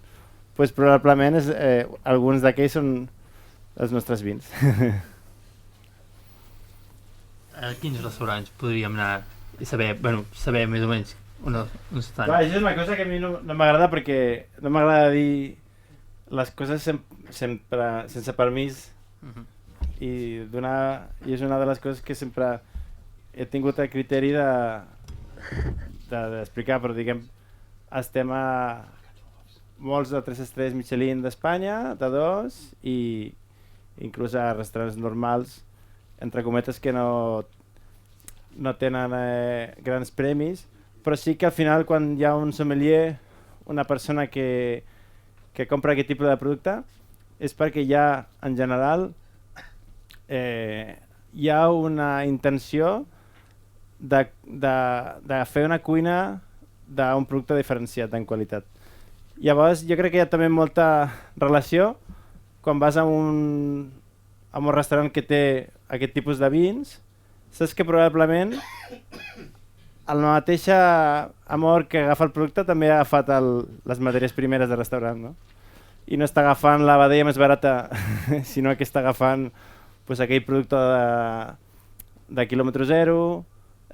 probablement alguns d'aquells són els nostres vins. A quins restaurants podríem anar i saber més o menys on estan? Clar, això és una cosa que a mi no m'agrada perquè no m'agrada dir les coses sempre sense permís i és una de les coses que sempre he tingut el criteri d'explicar, però diguem, estem a molts de 3 estrelles Michelin d'Espanya, de 2, i inclús a restaurants normals, entre cometes, que no tenen grans premis, però sí que al final quan hi ha un sommelier, una persona que compra aquest tipus de producte, és perquè ja, en general, hi ha una intenció de fer una cuina d'un producte diferenciat en qualitat. Llavors jo crec que hi ha també molta relació quan vas a un restaurant que té aquest tipus de vins, saps que probablement el mateix amor que agafa el producte també ha agafat les matèries primeres del restaurant, no? I no està agafant la vedella més barata, sinó que està agafant aquell producte de quilòmetre zero,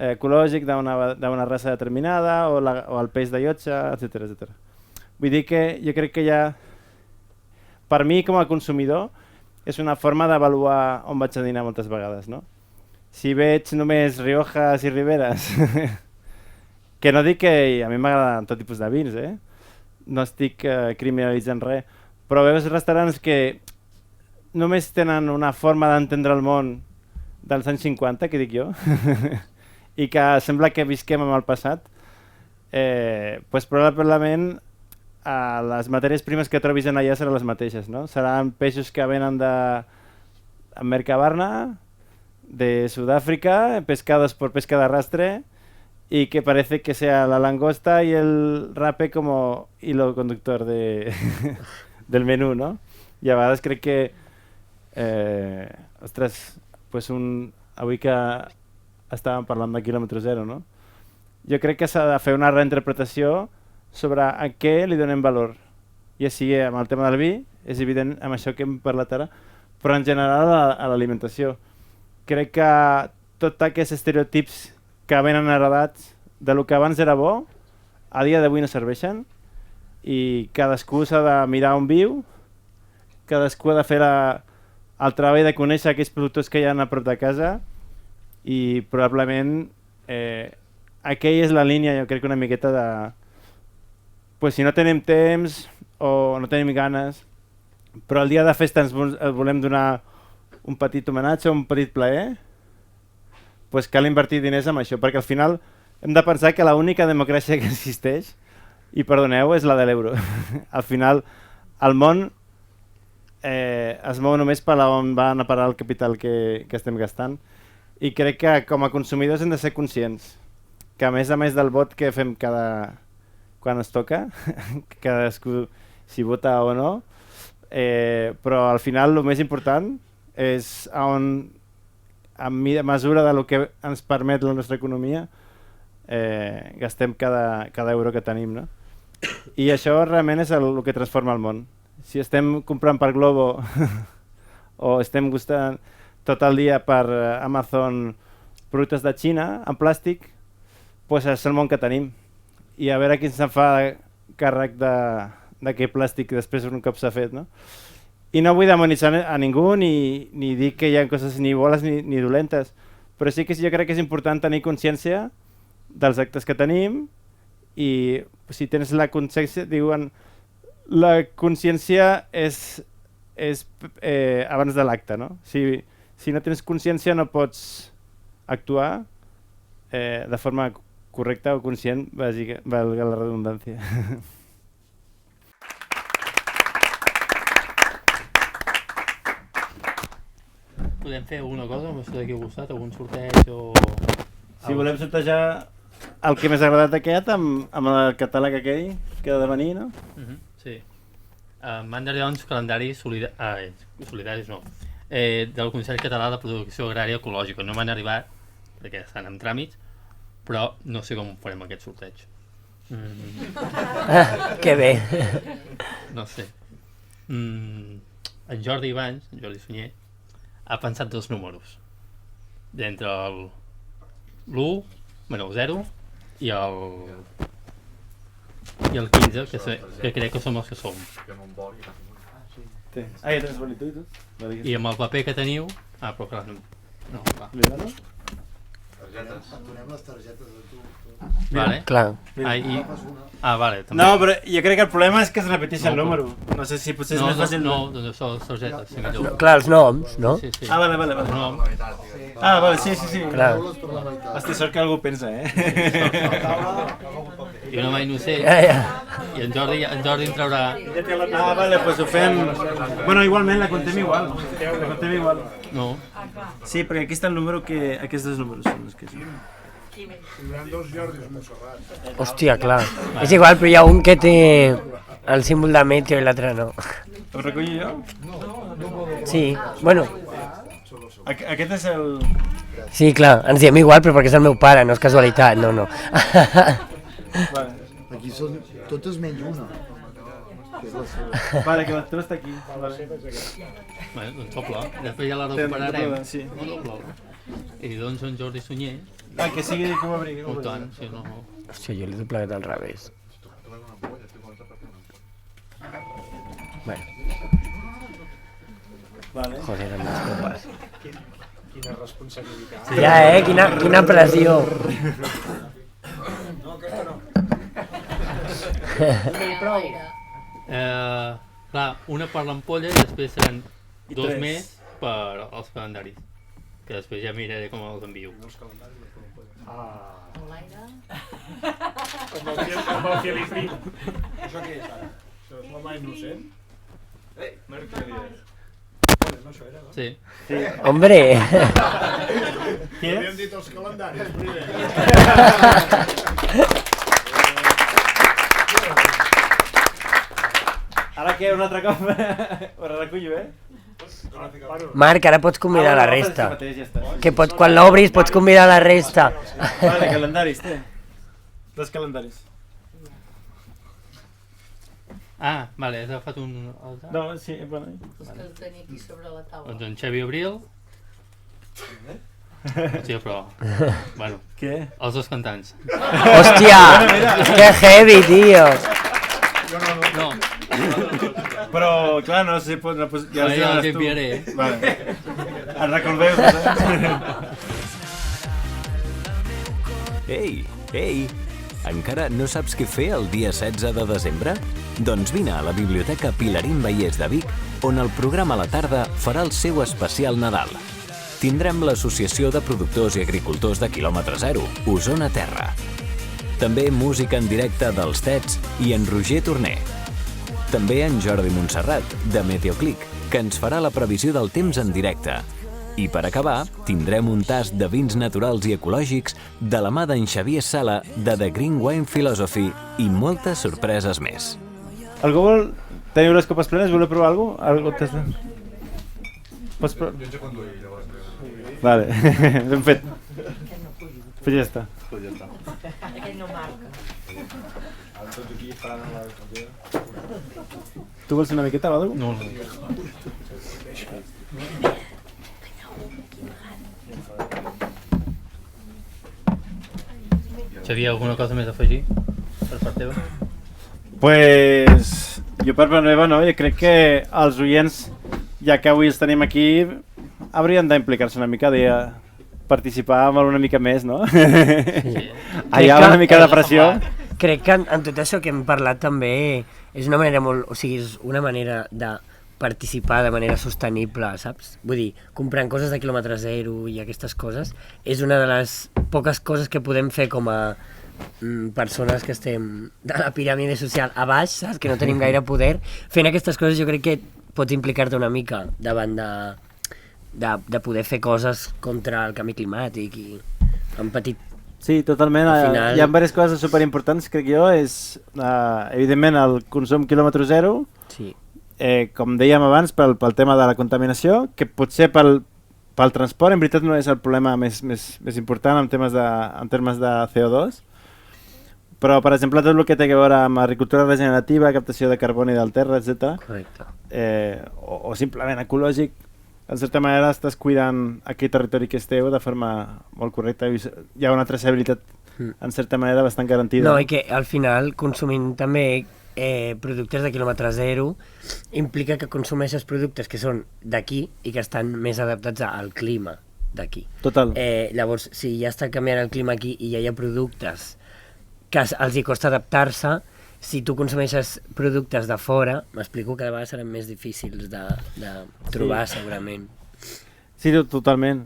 ecològic, d'una raça determinada, o el peix de llotja, etc. Vull dir que jo crec que ja, per mi com a consumidor, és una forma d'avaluar on vaig a dinar moltes vegades, no? Si veig només Riojas i Riberas, que no dic que a mi m'agraden tot tipus de vins, no estic criminalitzant res, però veus restaurants que només tenen una forma d'entendre el món dels anys 50, que dic jo, i que sembla que visquem amb el passat, probablement les matèries primes que trobis allà seran les mateixes, no? Seran peixos que venen de Mercabarna, de Sudáfrica, pescados por pesca de arrastre, y que parece que sea la langosta y el rape como hilo conductor del menú, no? I a vegades crec que avui que estàvem parlant de quilòmetre zero, no? Jo crec que s'ha de fer una reinterpretació sobre a què li donem valor ja sigui amb el tema del vi, és evident amb això que hem parlat ara, però en general a l'alimentació. Crec que tots aquests estereotips que venen heredats de lo que abans era bo, a dia d'avui no serveixen, i cadascú s'ha de mirar on viu, cadascú ha de fer el treball de conèixer aquells productors que hi ha a prop de casa, i probablement aquella és la línia, jo crec que una miqueta de... Pues si no tenim temps o no tenim ganes, però el dia de festa ens volem donar un petit homenatge, un petit plaer, pues cal invertir diners en això, perquè al final hem de pensar que l'única democràcia que existeix, i perdoneu, és la de l'euro. Al final el món es mou només per on va anar a parar el capital que estem gastant, i crec que com a consumidors hem de ser conscients que a més del vot que fem quan es toca, cadascú si vota o no, però al final el més important és on, a mesura del que ens permet la nostra economia, gastem cada euro que tenim, no? I això realment és el que transforma el món. Si estem comprant per Globo o estem gustant tot el dia per Amazon productes de Xina en plàstic, doncs és el món que tenim. I a veure qui se'n fa càrrec d'aquest plàstic després un cop s'ha fet, no? I no vull demonitzar a ningú ni dir que hi ha coses ni bones ni dolentes, però sí que jo crec que és important tenir consciència dels actes que tenim, i si tens la consciència, diuen, la consciència és abans de l'acte, no? Si no tens consciència no pots actuar de forma correcta o conscient, valga la redundància. Podem fer alguna cosa amb això d'aquí al costat, algun sorteig o... Si volem sortejar el que més ha agradat aquest amb el catàleg aquell que ha de venir, no? Sí. M'han d'arribar uns calendaris solidaris, no, del Consell Català de Producció Agrària Ecològica. No m'han arribat perquè estan en tràmits, però no sé com farem aquest sorteig. Que bé. No sé. En Jordi Ibans, en Jordi Sunyer, ha pensat dos números. D'entre l'1, bueno, el 0 i el 15, que crec que som els que som. Ah, ja tens bonito i tot? I amb el paper que teniu... Ah, però clar, no, va. Li dono? Targetes. Et donem les targetes de tu. Vale. Clar. Vale, també. No, però jo crec que el problema és que es repeteix el número. No sé si potser és més fàcil... No, doncs això, les targetes, sí, millor. Clar, els noms, no? Sí. Ah, vale. Vale, sí. Clar. Hosti, sort que algú pensa, I una mà innocent. I en Jordi en traurà... Ah, vale, doncs ho fem... Bueno, igualment la contem igual. No. Sí, perquè aquí està el número que... Aquests dos números són els que són. Tindran dos Jordis Montserrat. Hòstia, clar. És igual, però hi ha un que té el símbol de meteo i l'altre no. Ho recollo jo? Sí, bueno. Aquest és el... Sí, clar, ens diem igual, però perquè és el meu pare, no és casualitat, no. Aquí són totes menys una. Vale, que l'altre està aquí. Bé, doncs doble. Després ja la recuperarem. Sí. I doncs en Jordi Sunyer... Ah, que sigui com abric. Tant, sí, no. Hòstia, jo l'he doblegat al revés. Bueno. Joder, amb les copes. Quina responsabilitat. Ja, quina pressió. No, aquesta no. Clar, una per l'ampolla i després seran dos tres. més per als calendaris. Que després ja miraré com els envio. Amb el Filipín. Això què és ara? Això és la mà innocent? Mercadies. No, això era, no? Sí. Hombre. Què és? Havíem dit els calendaris, primer. Ara què, un altre cop? Ho recullo, Marc, ara pots convidar la resta. Ja està. Que quan l'obris pots convidar la resta. Calendaris, té. Dos calendaris. Ah, vale, has agafat un... No, sí, bueno. És que el tenia aquí sobre la taula. Doncs en Xavi Abril... Hòstia, però... Bueno, què? Els dos cantants. Hòstia, que heavy, tio. No. Però, clar, no sé... Ja el enviaré. Vale. Et recordeu, Ei, ei! Encara no saps què fer el dia 16 de desembre? Doncs vine a la Biblioteca Pilarín Vallès de Vic, on el programa a la tarda farà el seu especial Nadal. Tindrem l'Associació de Productors i Agricultors de Quilòmetre Zero, Osona Terra. També música en directe dels Tets i en Roger Torner. També en Jordi Montserrat, de Meteoclick, que ens farà la previsió del temps en directe. I per acabar, tindrem un tast de vins naturals i ecològics de la mà d'en Xavier Sala, de The Green Wine Philosophy i moltes sorpreses més. Algú vol... Teniu les copes plenes? Voleu provar alguna cosa? Pots provar? Jo ets a conduir, llavors. Vale, ben fet. Pues ja està. Aquell no marca. Tu vols una miqueta o alguna cosa? No. Xavier, alguna cosa més a afegir per part teva? Pues jo per part meva no, jo crec que els oients, ja que avui els tenim aquí, haurien d'implicar-se una mica, de participar amb una mica més, no? Sí. Hi ha una mica de pressió. Crec que en tot això que hem parlat també és una manera molt... O sigui, és una manera de participar de manera sostenible, saps? Vull dir, comprant coses de quilòmetre zero i aquestes coses és una de les poques coses que podem fer com a persones que estem de la piràmide social a baix, saps? Que no tenim gaire poder. Fent aquestes coses jo crec que pots implicar-te una mica davant de poder fer coses contra el canvi climàtic i en petit. Sí, totalment. Final... Hi ha diverses coses superimportants, crec jo, és evidentment el consum quilòmetre zero, sí. Com dèiem abans, pel tema de la contaminació, que potser pel transport en veritat no és el problema més important en termes de CO2, però per exemple tot el que té a veure amb agricultura regenerativa, captació de carboni del terra, etc. Correcte. O simplement ecològic, en certa manera estàs cuidant aquell territori que és teu de forma molt correcta. Hi ha una traçabilitat en certa manera bastant garantida. No, i que al final consumint també productes de quilòmetre zero implica que consumeixes productes que són d'aquí i que estan més adaptats al clima d'aquí. Total. Llavors, si ja està canviant el clima aquí i ja hi ha productes que els hi costa adaptar-se, si tu consumeixes productes de fora, m'explico que de vegades seran més difícils de trobar, sí. Segurament. Sí, totalment.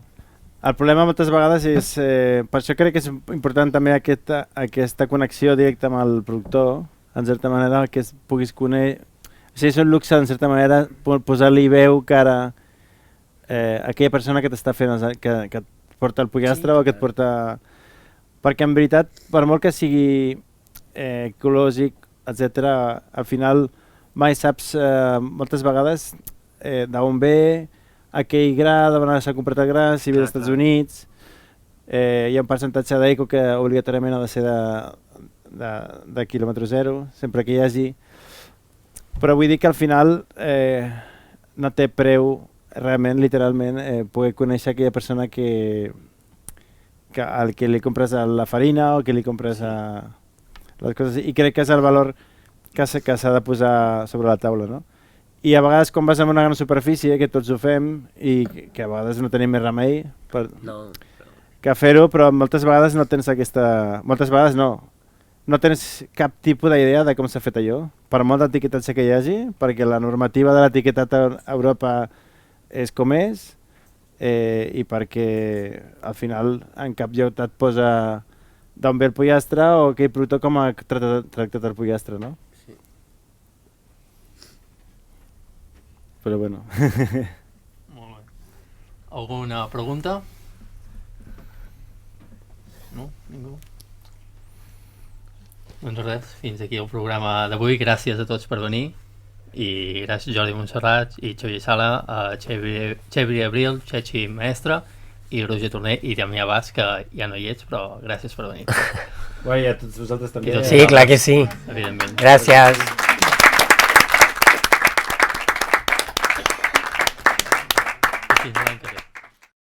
El problema moltes vegades és... per això crec que és important també aquesta connexió directa amb el productor, en certa manera, que puguis conèixer... O sigui, és un luxe, en certa manera, posar-li veu cara a aquella persona que t'està fent, que et porta el pollastre, sí, o que et porta... Perquè en veritat, per molt que sigui ecològic, etc., al final mai saps moltes vegades d'on ve aquell gra, d'on s'ha comprat el gra, si ve dels Estats Units. Hi ha un percentatge d'eco que obligatòriament ha de ser de quilòmetre zero, sempre que hi hagi. Però vull dir que al final no té preu realment, literalment, poder conèixer aquella persona al que li compres la farina o que li compres les coses, i crec que és el valor que s'ha de posar sobre la taula, no? I a vegades quan vas a una gran superfície, que tots ho fem, i que a vegades no tenim més remei que fer-ho, però moltes vegades no tens moltes vegades no tens cap tipus d'idea de com s'ha fet allò, per molt d'etiquetatge que hi hagi, perquè la normativa de l'etiquetat a Europa és com és, i perquè al final en cap lloc et posa d'on ve el pollastre o aquell productor com ha tractat el pollastre, no? Sí. Però bueno. Molt bé. Alguna pregunta? No? Ningú? Doncs res, fins aquí el programa d'avui. Gràcies a tots per venir. I gràcies Jordi Montserrat i Xavier Sala, Xavier Abril, Xechi Mestre i Roger Torner i Damià Bas, que ja no hi ets, però gràcies per venir. Guai, a tots vosaltres també. Sí, clar que sí. Evidentment. Gràcies. Fins l'any que ve.